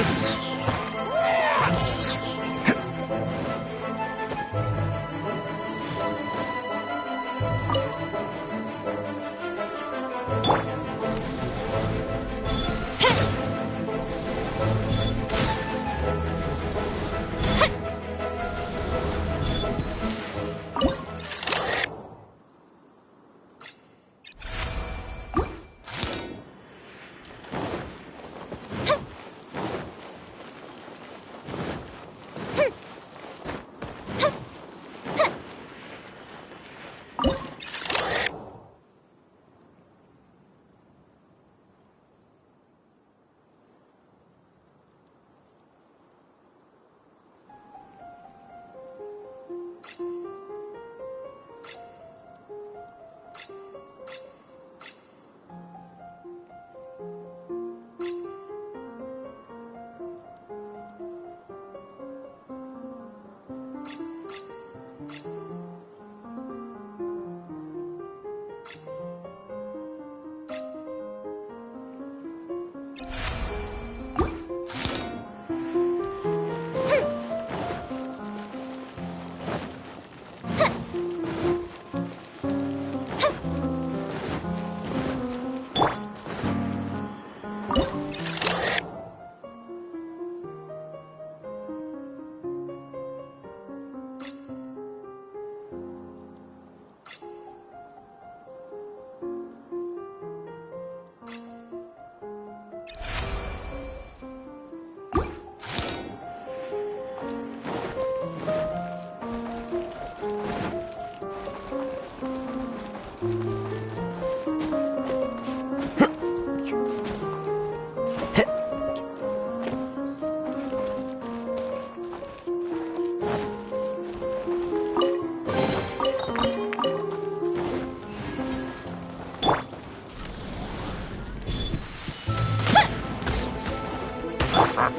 Into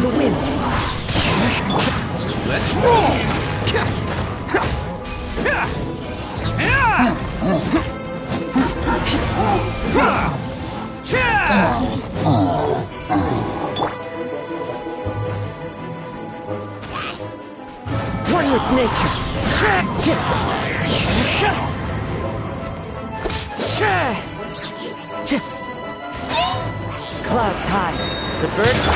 the wind. Let's roll! One with nature. Clouds high. The birds.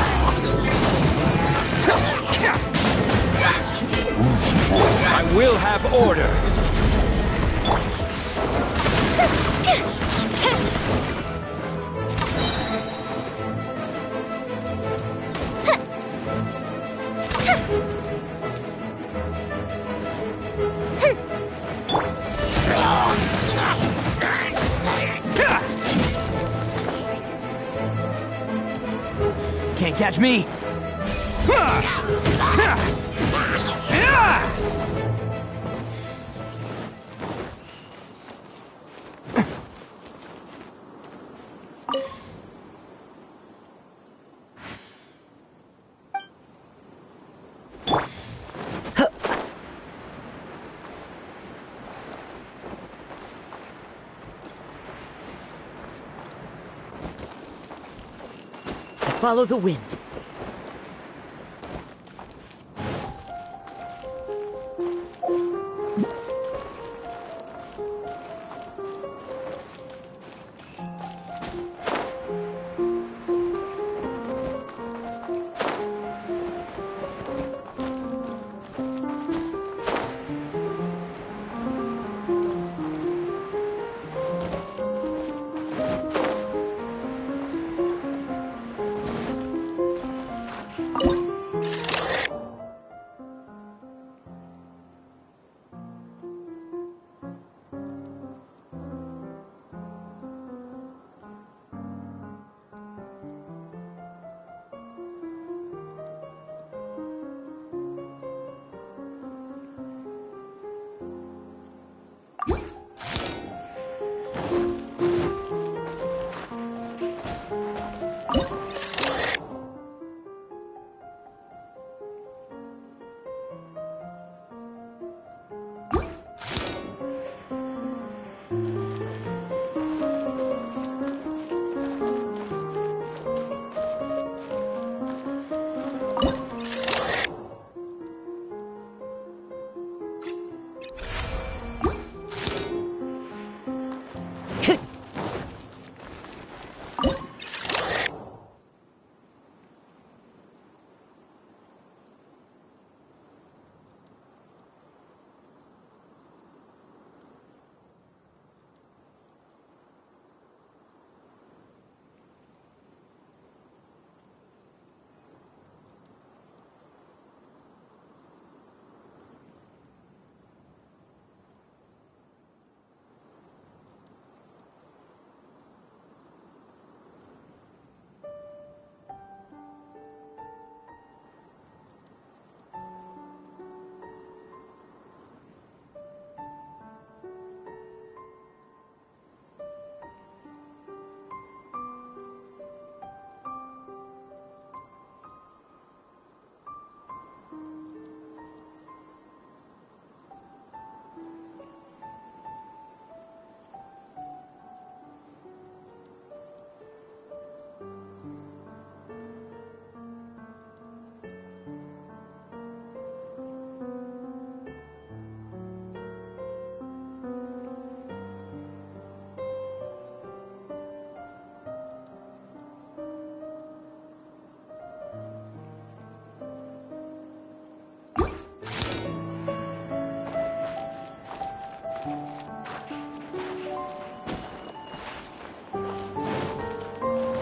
I will have order. Can't catch me. Follow the wind.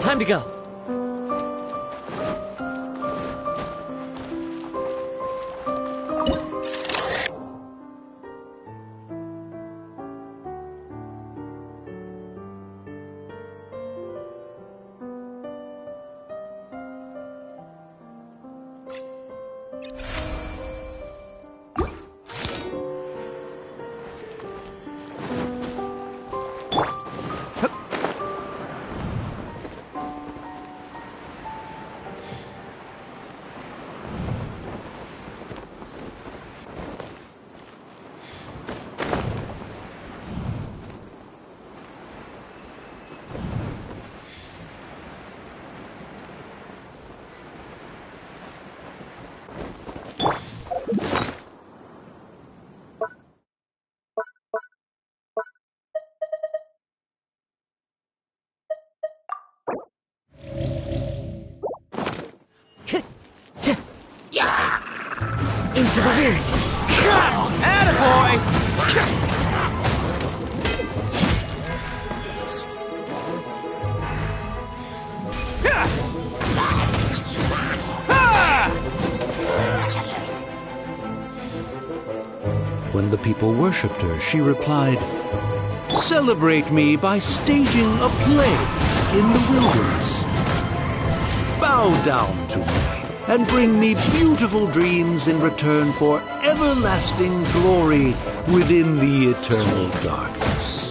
Time to go. Into the wind! Attaboy! When the people worshipped her, she replied, "Celebrate me by staging a play in the wilderness. Bow down to me and bring me beautiful dreams in return for everlasting glory within the eternal darkness."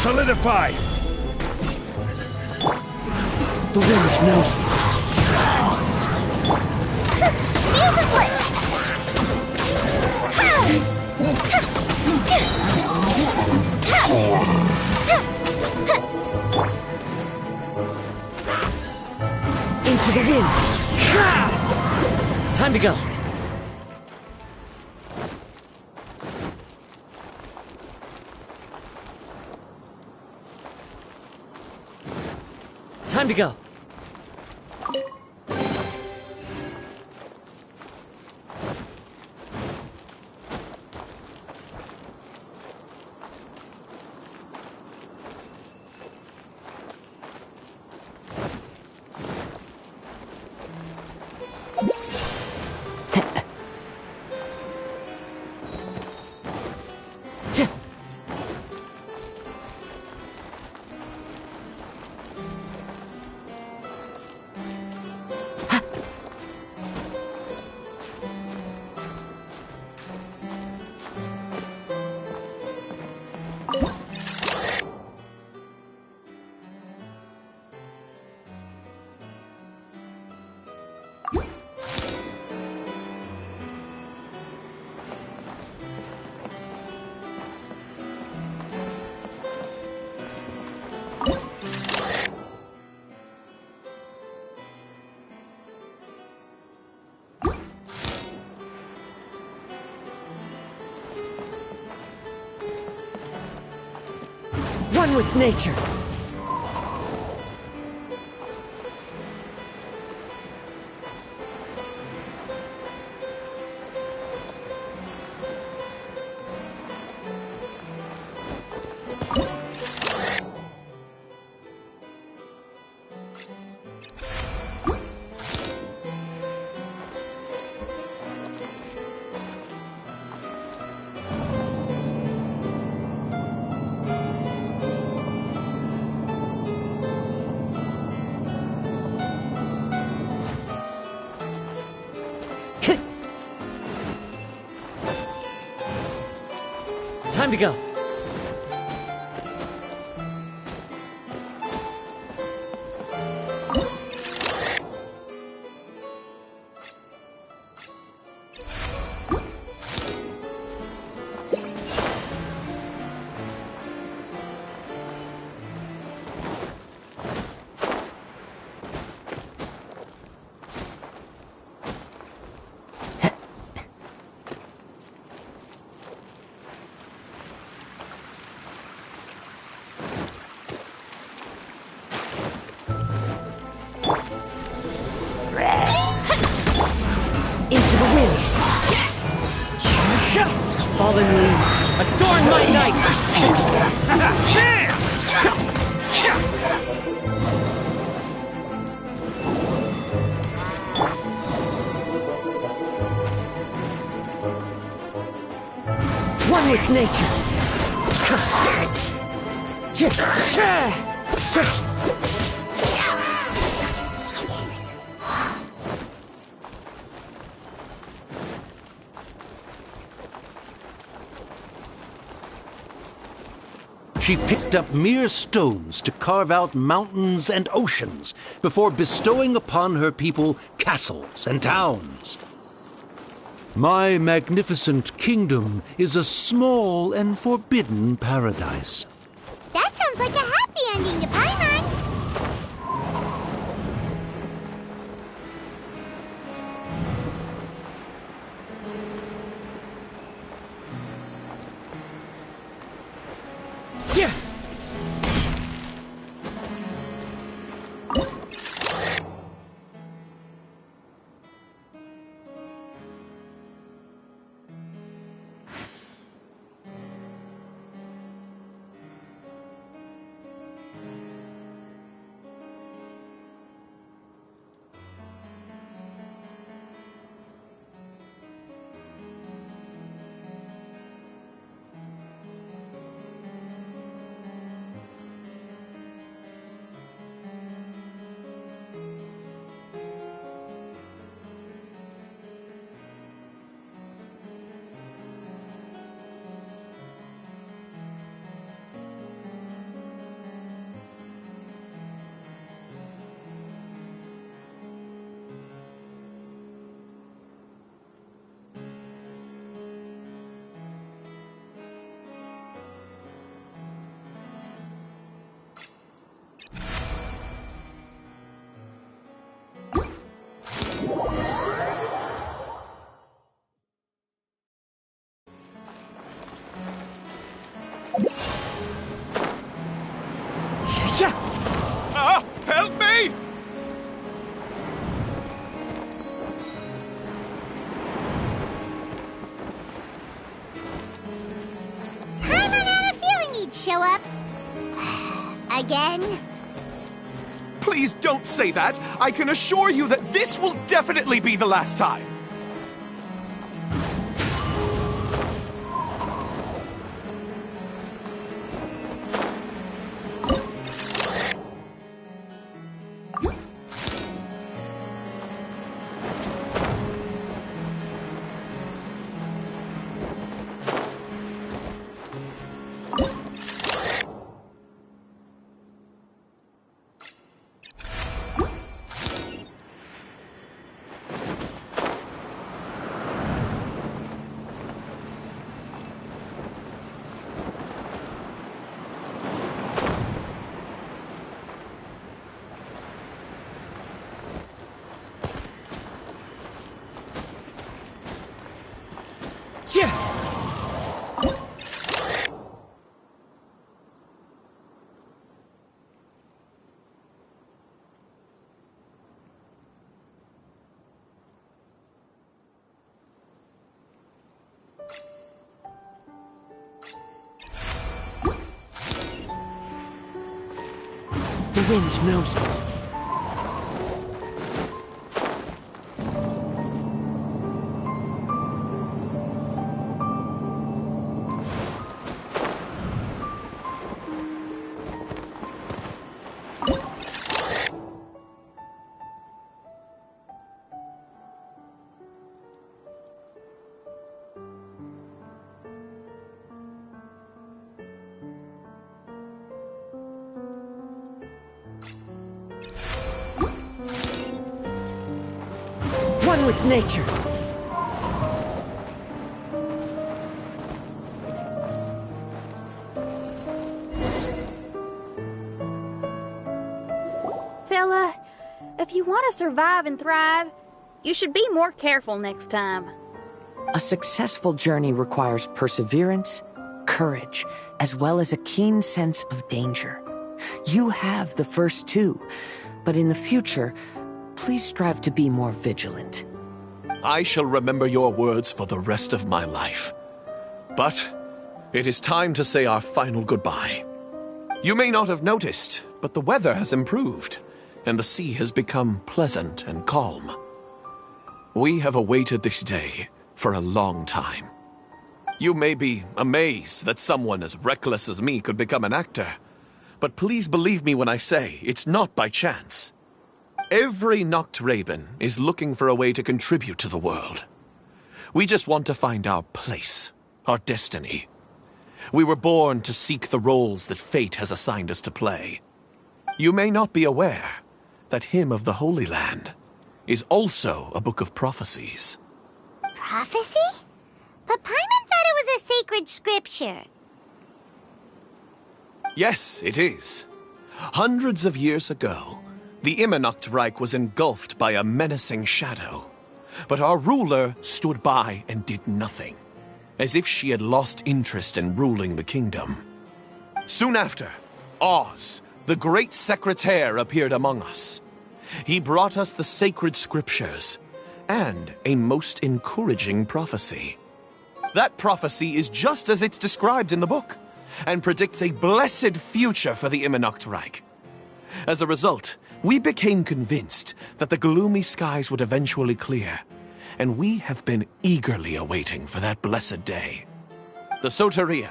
Solidify! The wind knows me. Fuse is lit! Into the wind! Time to go! Time to go! One with nature! Time to go. Into the wind! Fallen leaves, adorn my night! One with nature! She picked up mere stones to carve out mountains and oceans before bestowing upon her people castles and towns. My magnificent kingdom is a small and forbidden paradise. That sounds like a happy ending to Paimon. Help me! Paimon had a feeling he'd show up. Again? Please don't say that. I can assure you that this will definitely be the last time. The wind knows me. One with nature. Fella, if you want to survive and thrive, you should be more careful next time. A successful journey requires perseverance, courage, as well as a keen sense of danger. You have the first two, but in the future, please strive to be more vigilant. I shall remember your words for the rest of my life. But it is time to say our final goodbye. You may not have noticed, but the weather has improved, and the sea has become pleasant and calm. We have awaited this day for a long time. You may be amazed that someone as reckless as me could become an actor, but please believe me when I say it's not by chance. Every Nachtraben is looking for a way to contribute to the world. We just want to find our place, our destiny. We were born to seek the roles that fate has assigned us to play. You may not be aware that Hymn of the Holy Land is also a book of prophecies. Prophecy? But Paimon thought it was a sacred scripture. Yes, it is. Hundreds of years ago, the Immernachtreich was engulfed by a menacing shadow. But our ruler stood by and did nothing, as if she had lost interest in ruling the kingdom. Soon after, Oz, the great secretaire, appeared among us. He brought us the sacred scriptures and a most encouraging prophecy. That prophecy is just as it's described in the book, and predicts a blessed future for the Immernachtreich. As a result, we became convinced that the gloomy skies would eventually clear, and we have been eagerly awaiting for that blessed day. The Soteria,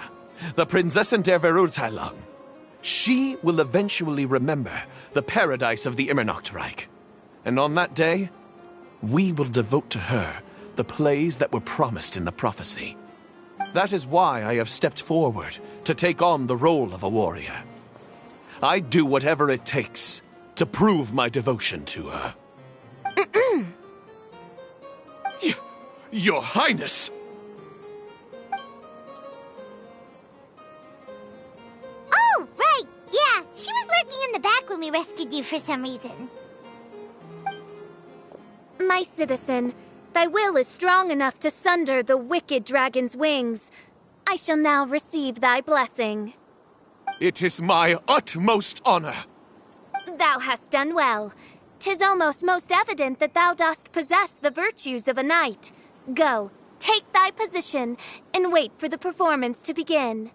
the Prinzessin der Verurteilung, she will eventually remember the paradise of the Immernachtreich, and on that day, we will devote to her the plays that were promised in the prophecy. That is why I have stepped forward to take on the role of a warrior. I'd do whatever it takes to prove my devotion to her. Your Highness! Oh, right! Yeah, she was lurking in the back when we rescued you for some reason. My citizen, thy will is strong enough to sunder the wicked dragon's wings. I shall now receive thy blessing. It is my utmost honor. Thou hast done well. 'Tis almost most evident that thou dost possess the virtues of a knight. Go, take thy position, and wait for the performance to begin.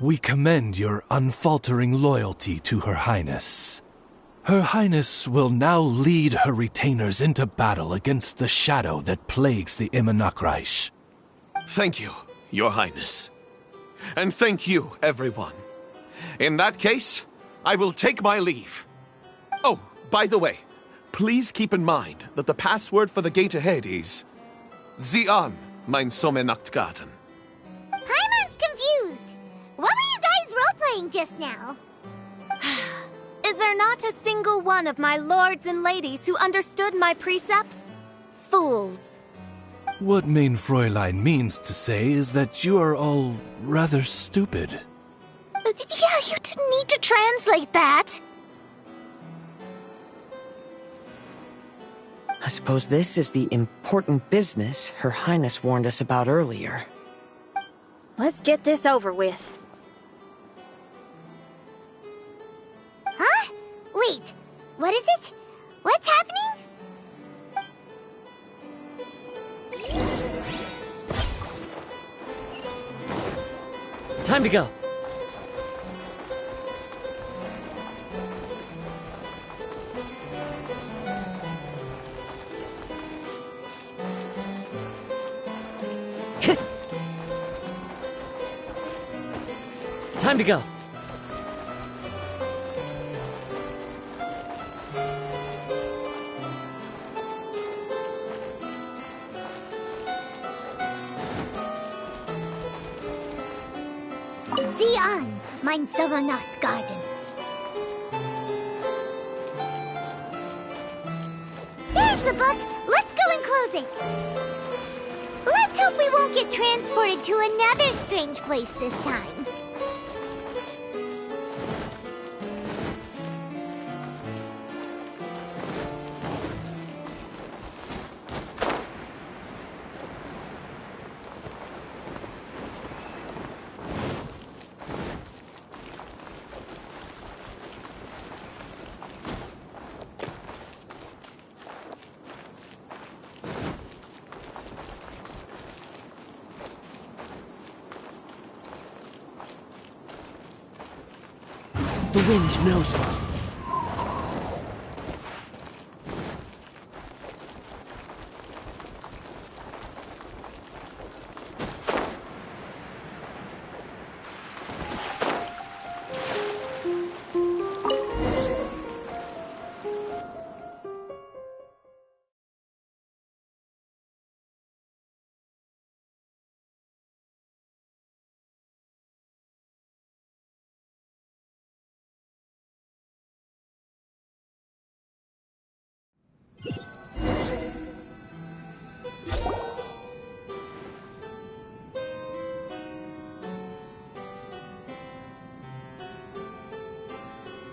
We commend your unfaltering loyalty to Her Highness. Her Highness will now lead her retainers into battle against the shadow that plagues the Immernachtreich. Thank you, Your Highness. And thank you, everyone. In that case, I will take my leave. Oh, by the way, please keep in mind that the password for the gate ahead is Sie an, mein Sommernachtgarten. Paimon's confused. What were you guys role-playing just now? Is there not a single one of my lords and ladies who understood my precepts? Fools. What Mein Fräulein means to say is that you are all rather stupid. Yeah, you didn't need to translate that. I suppose this is the important business Her Highness warned us about earlier. Let's get this over with. Huh? Wait, what is it? What's happening? Time to go. Time to go. Sie an, mein Sommernachtgarten. There's the book. Let's go and close it. Let's hope we won't get transported to another strange place this time. The wind knows me.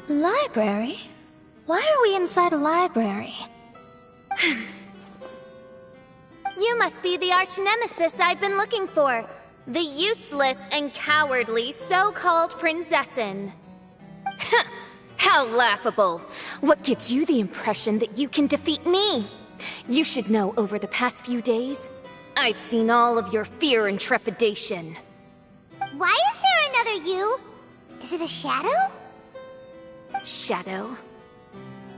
Library? Why are we inside a library? You must be the arch-nemesis I've been looking for. The useless and cowardly so-called Princessin. How laughable. What gives you the impression that you can defeat me? You should know over the past few days, I've seen all of your fear and trepidation. Why is there another you? Is it a shadow? Shadow?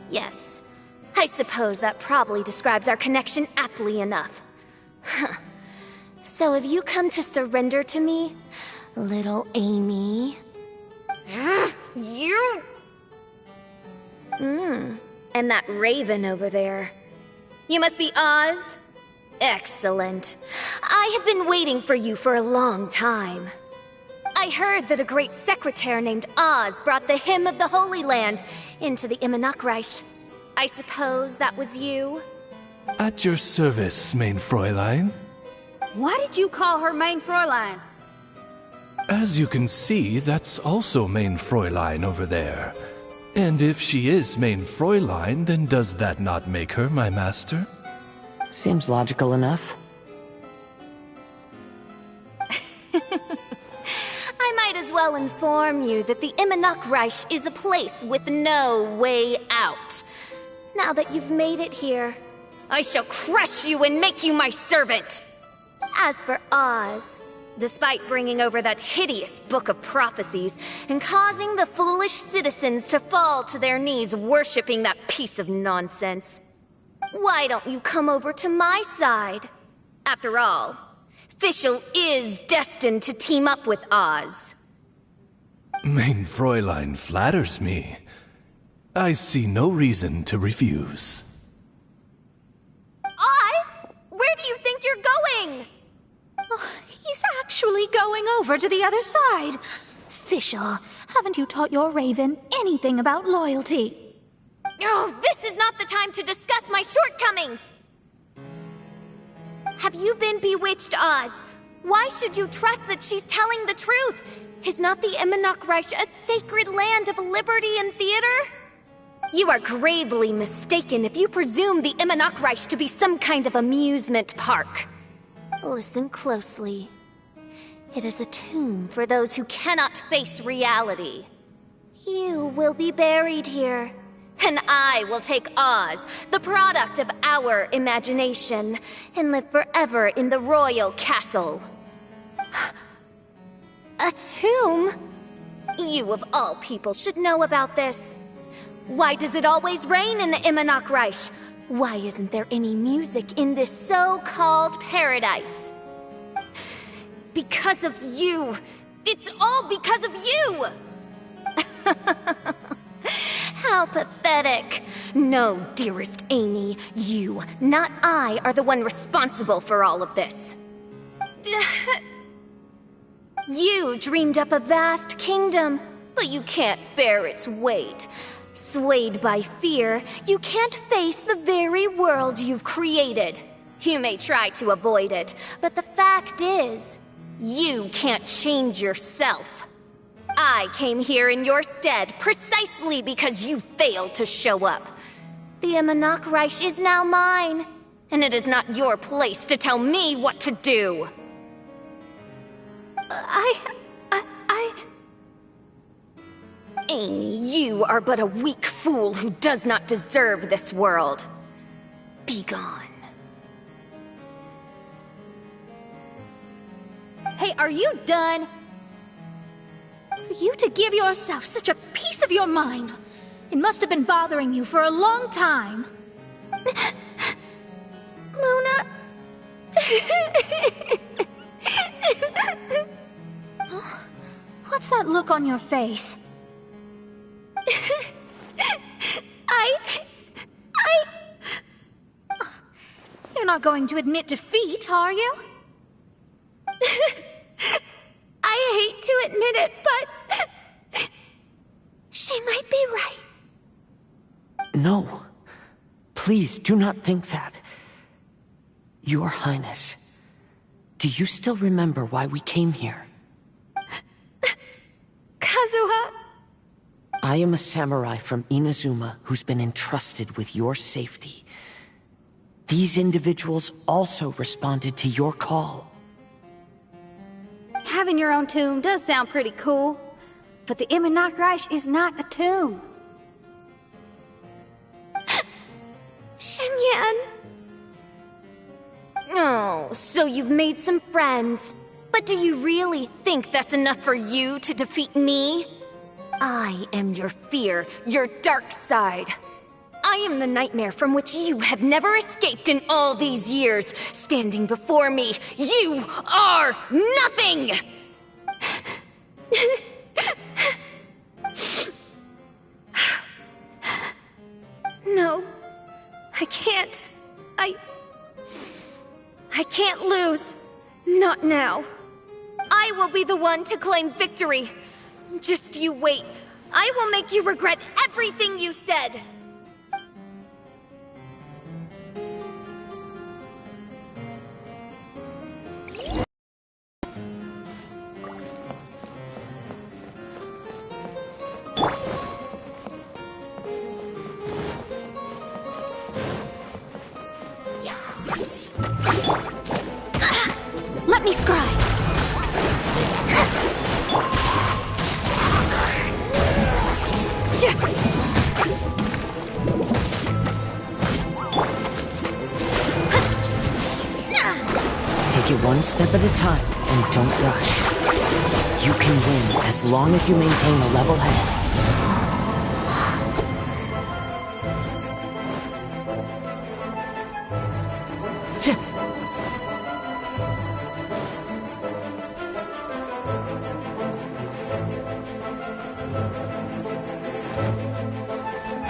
Yes. I suppose that probably describes our connection aptly enough. So have you come to surrender to me, little Amy? You... And that raven over there. You must be Oz? Excellent. I have been waiting for you for a long time. I heard that a great secretary named Oz brought the Hymn of the Holy Land into the Immernachtreich. I suppose that was you? At your service, mein Fräulein. Why did you call her Mein Fräulein? As you can see, that's also mein Fräulein over there. And if she is mein Fräulein, then does that not make her my master? Seems logical enough. I might as well inform you that the Immernachtreich is a place with no way out. Now that you've made it here, I shall crush you and make you my servant! As for Oz, despite bringing over that hideous book of prophecies and causing the foolish citizens to fall to their knees worshipping that piece of nonsense, why don't you come over to my side? After all, Fischl is destined to team up with Oz. Mein Fräulein flatters me. I see no reason to refuse. Oz? Where do you think you're going? Oh, he's actually going over to the other side. Fischl, haven't you taught your raven anything about loyalty? Oh, this is not the time to discuss my shortcomings! Have you been bewitched, Oz? Why should you trust that she's telling the truth? Is not the Immernachtreich a sacred land of liberty and theater? You are gravely mistaken if you presume the Immernachtreich to be some kind of amusement park. Listen closely. It is a tomb for those who cannot face reality. You will be buried here, and I will take Oz, the product of our imagination, and live forever in the royal castle. A tomb? You of all people should know about this. Why does it always rain in the Immernachtreich? Why isn't there any music in this so-called paradise? Because of you! It's all because of you! How pathetic. No, dearest Amy, you, not I, are the one responsible for all of this. You dreamed up a vast kingdom, but you can't bear its weight. Swayed by fear, you can't face the very world you've created. You may try to avoid it, but the fact is, you can't change yourself. I came here in your stead precisely because you failed to show up. The Immernachtreich is now mine, and it is not your place to tell me what to do. Amy, you are but a weak fool who does not deserve this world. Be gone. Hey, are you done? For you to give yourself such a piece of your mind, it must have been bothering you for a long time. Luna... What's that look on your face? You're not going to admit defeat, are you? I hate to admit it, but... she might be right. No. Please, do not think that. Your Highness, do you still remember why we came here? Kazuha... I am a samurai from Inazuma who's been entrusted with your safety. These individuals also responded to your call. Having your own tomb does sound pretty cool, but the Immonakreich is not a tomb. Shenyan... Oh, so you've made some friends. But do you really think that's enough for you to defeat me? I am your fear, your dark side. I am the nightmare from which you have never escaped in all these years. Standing before me, you are nothing! No, I can't. I can't lose. Not now. I will be the one to claim victory. Just you wait. I will make you regret everything you said. Let me scry. Take it one step at a time, and don't rush. You can win as long as you maintain a level head.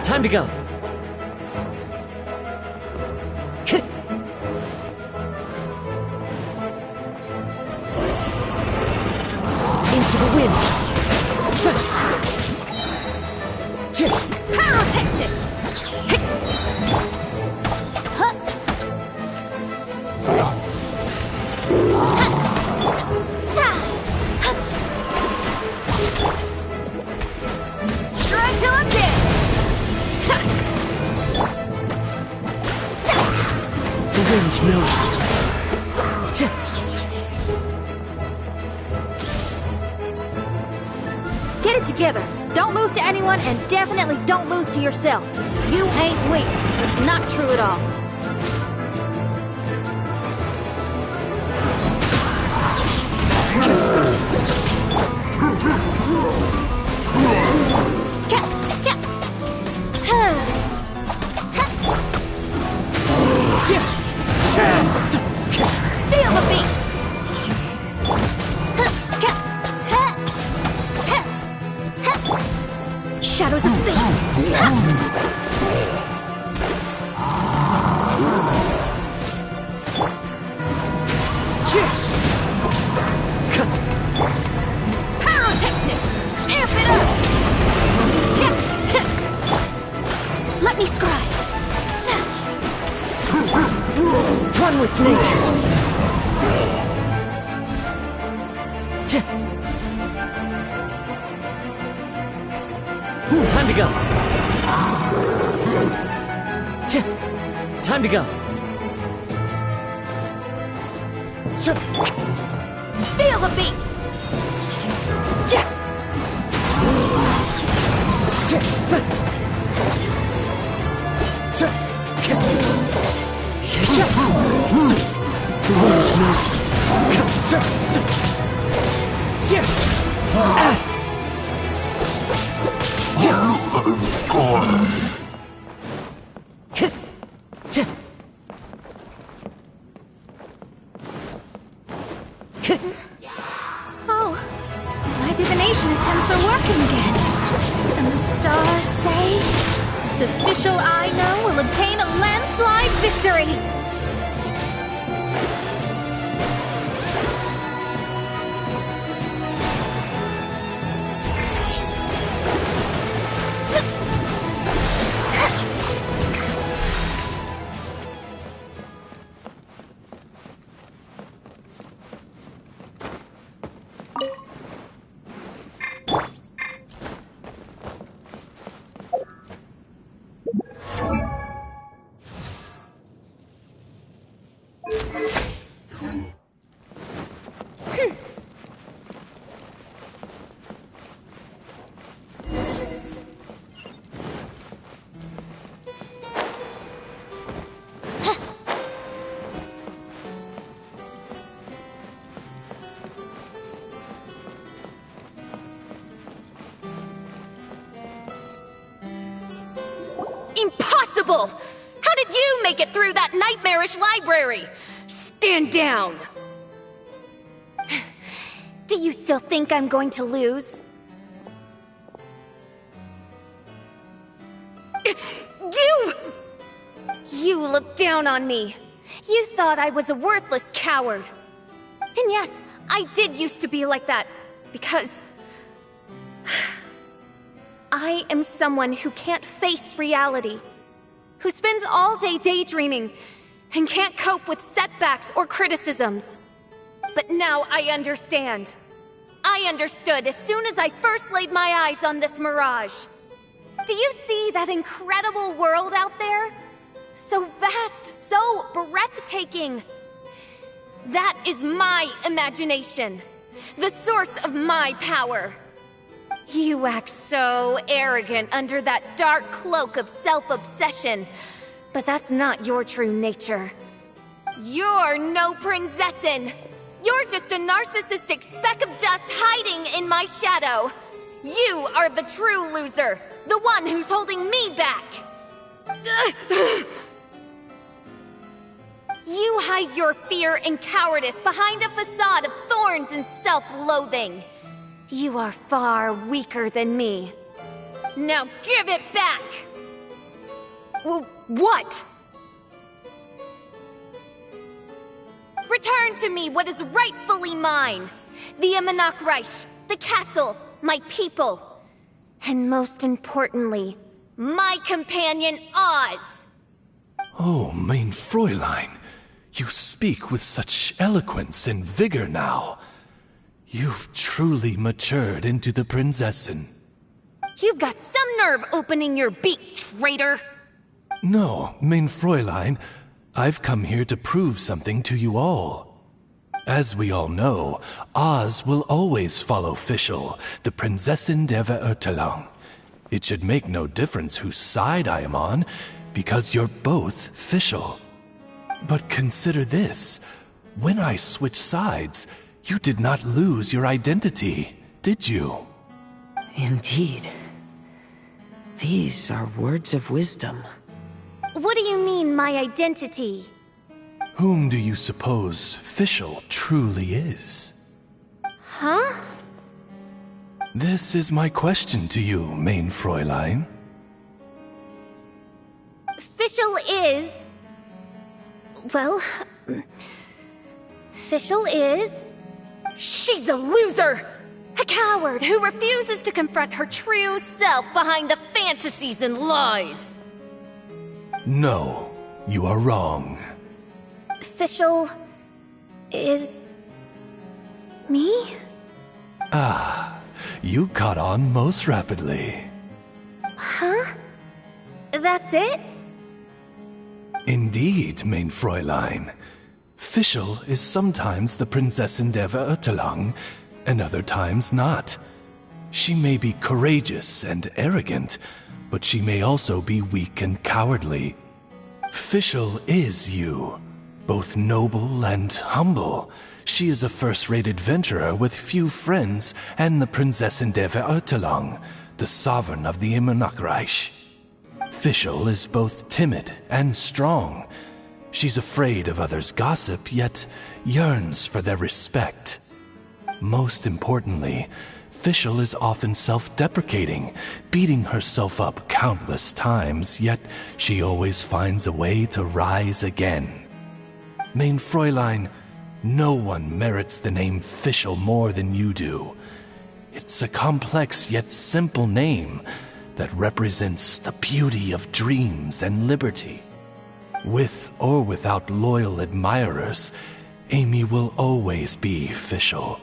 Time to go. Into the wind. Pyrotechnics! Strike till I'm dead! The wind knows me. Get it together. Don't lose to anyone, and definitely don't lose to yourself. You ain't weak. It's not true at all. Feel the beat! Shadows of fate! Pyrotechnics! Amp it up! Let me scry. One with nature. Time to go. Time to go. Feel the beat! The wind knows me. Oh, my divination attempts are working again. And the stars say the official I know will obtain a landslide victory. Impossible! How did you make it through that nightmarish library? Stand down! Do you still think I'm going to lose? You looked down on me. You thought I was a worthless coward. And yes, I did used to be like that, because I am someone who can't face reality, who spends all day daydreaming and can't cope with setbacks or criticisms. But now I understand. I understood as soon as I first laid my eyes on this mirage. Do you see that incredible world out there? So vast, so breathtaking. That is my imagination, the source of my power. You act so arrogant under that dark cloak of self-obsession, but that's not your true nature. You're no princessin. You're just a narcissistic speck of dust hiding in my shadow. You are the true loser, the one who's holding me back. You hide your fear and cowardice behind a facade of thorns and self-loathing. You are far weaker than me. Now give it back! What? Return to me what is rightfully mine. The Immernachtreich, the castle, my people. And most importantly, my companion Oz. Oh, mein Fräulein, you speak with such eloquence and vigor now. You've truly matured into the Prinzessin. You've got some nerve opening your beak, traitor! No, mein Fräulein, I've come here to prove something to you all. As we all know, Oz will always follow Fischl, the Prinzessin der Verurteilung. It should make no difference whose side I am on, because you're both Fischl. But consider this. When I switched sides, you did not lose your identity, did you? Indeed. These are words of wisdom. What do you mean, my identity? Whom do you suppose Fischl truly is? Huh? This is my question to you, mein Fräulein. Fischl is... Well... Fischl is... She's a loser! A coward who refuses to confront her true self behind the fantasies and lies! No, you are wrong. Fischl... is... me? Ah, you caught on most rapidly. Huh? That's it? Indeed, mein Fräulein. Fischl is sometimes the Prinzessin der Verurteilung, and other times not. She may be courageous and arrogant, but she may also be weak and cowardly. Fischl is you, both noble and humble. She is a first-rate adventurer with few friends and the Prinzessin der Verurteilung, the sovereign of the Immernachtreich. Fischl is both timid and strong. She's afraid of others' gossip, yet yearns for their respect. Most importantly, Fischl is often self-deprecating, beating herself up countless times, yet she always finds a way to rise again. Mein Fräulein, no one merits the name Fischl more than you do. It's a complex yet simple name that represents the beauty of dreams and liberty. With or without loyal admirers, Amy will always be Fischl.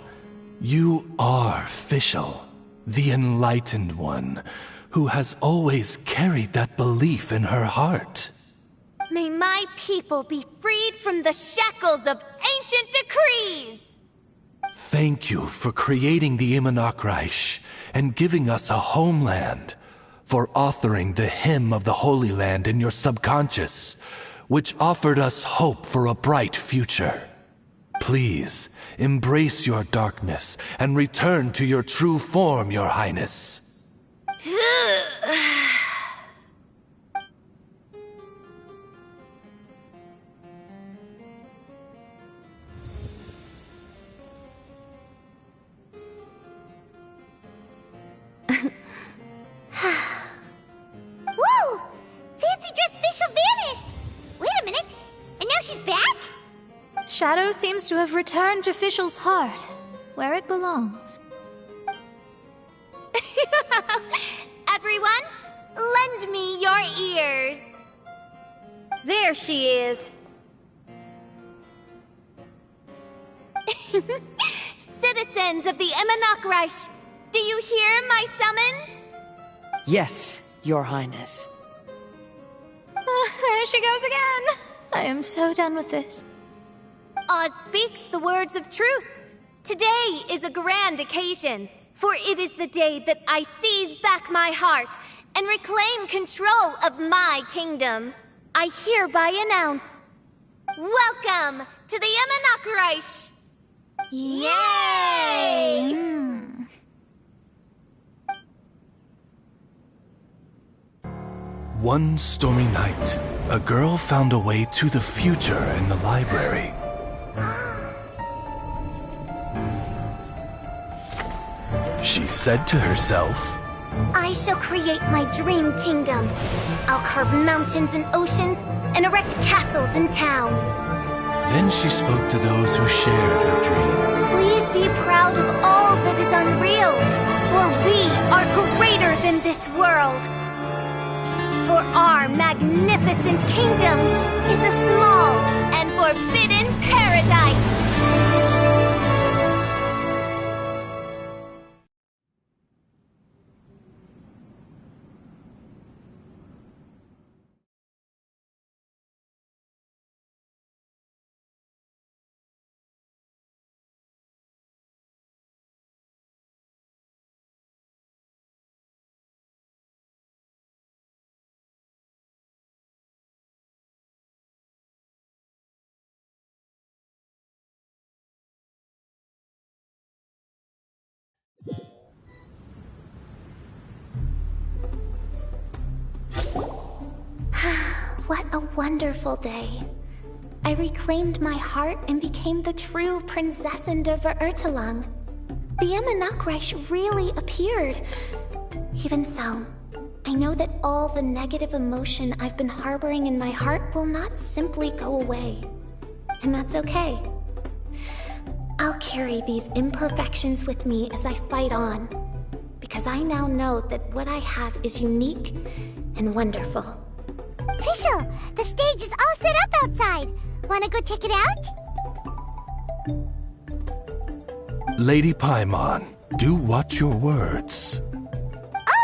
You are Fischl, the enlightened one, who has always carried that belief in her heart. May my people be freed from the shackles of ancient decrees! Thank you for creating the Immernachtreich and giving us a homeland, for authoring the hymn of the Holy Land in your subconscious, which offered us hope for a bright future. Please, embrace your darkness and return to your true form, Your Highness. Whoa! Fancy dress Fischl vanished! Wait a minute, and now she's back? Shadow seems to have returned to Fischl's heart, where it belongs. Everyone, lend me your ears. There she is. Citizens of the Immernachtreich, do you hear my summons? Yes, Your Highness. There she goes again. I am so done with this. Oz speaks the words of truth. Today is a grand occasion, for it is the day that I seize back my heart and reclaim control of my kingdom. I hereby announce, welcome to the Immernachtreich! Yay! One stormy night, a girl found a way to the future in the library. She said to herself, I shall create my dream kingdom. I'll carve mountains and oceans and erect castles and towns. Then she spoke to those who shared her dream. Please be proud of all that is unreal, for we are greater than this world. For our magnificent kingdom is a small and forbidden paradise. What a wonderful day. I reclaimed my heart and became the true Prinzessin der Verurteilung. The Immernachtreich really appeared. Even so, I know that all the negative emotion I've been harboring in my heart will not simply go away. And that's okay. I'll carry these imperfections with me as I fight on, because I now know that what I have is unique and wonderful. Fischl, the stage is all set up outside. Wanna go check it out? Lady Paimon, do watch your words.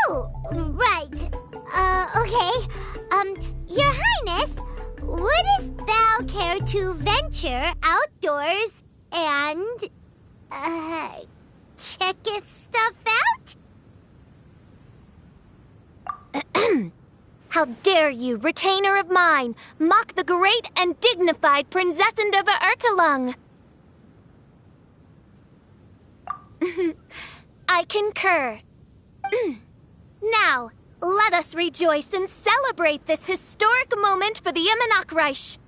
Oh, right. Okay. Your Highness, wouldst thou care to venture outdoors and, check if stuff out? How dare you, retainer of mine, mock the great and dignified Prinzessin der Verurteilung? I concur. Now, let us rejoice and celebrate this historic moment for the Immernachtreich.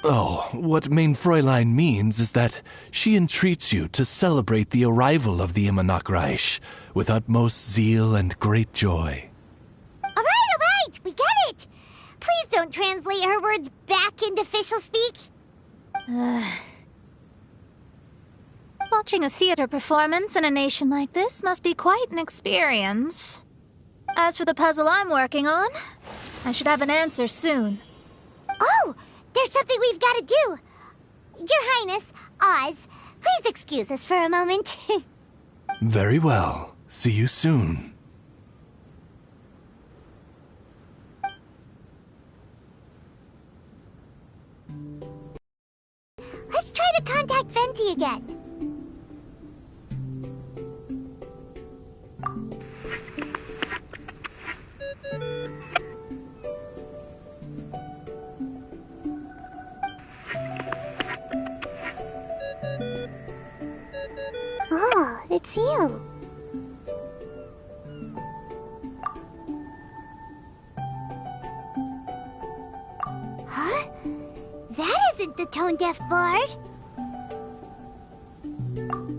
Oh, what Mein Fräulein means is that she entreats you to celebrate the arrival of the Immernachtreich with utmost zeal and great joy. All right, we get it! Please don't translate her words back into official speak. Watching a theater performance in a nation like this must be quite an experience. As for the puzzle I'm working on, I should have an answer soon. Oh, there's something we've got to do. Your Highness, Oz, please excuse us for a moment. Very well. See you soon. Let's try to contact Venti again. Oh, it's you. Huh? That isn't the tone-deaf bard.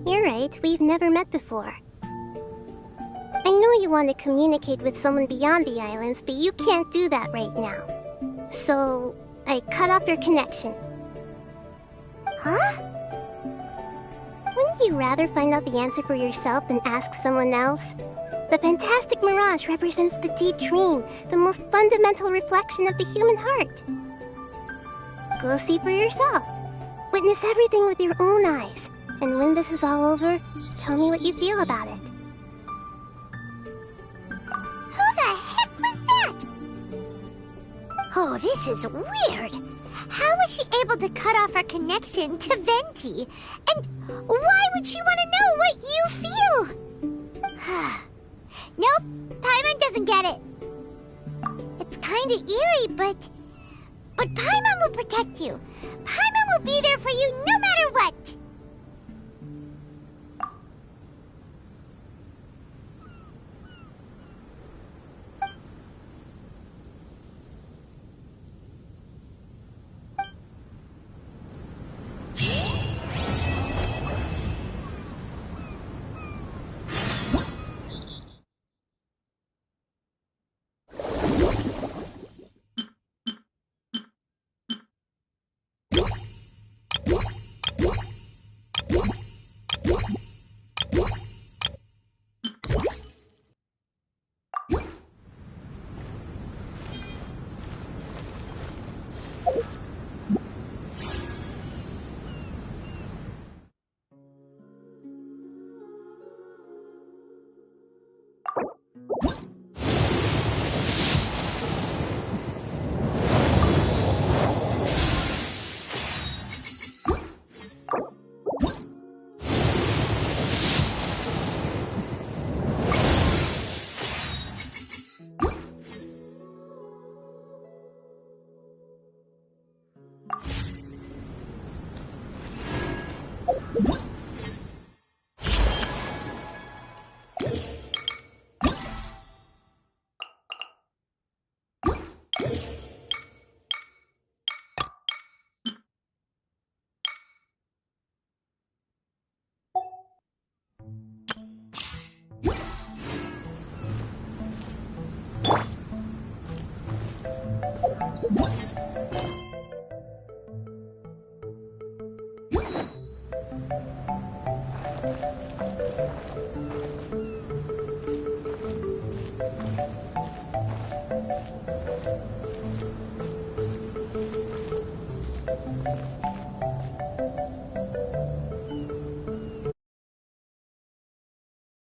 You're right, we've never met before. I know you want to communicate with someone beyond the islands, but you can't do that right now. So, I cut off your connection. Huh? Wouldn't you rather find out the answer for yourself than ask someone else? The fantastic mirage represents the deep dream, the most fundamental reflection of the human heart. Go see for yourself. Witness everything with your own eyes. And when this is all over, tell me what you feel about it. Who the heck was that? Oh, this is weird. How was she able to cut off her connection to Venti? And why would she want to know what you feel? Nope, Paimon doesn't get it. It's kinda eerie, but Paimon will protect you. Paimon will be there for you no matter what.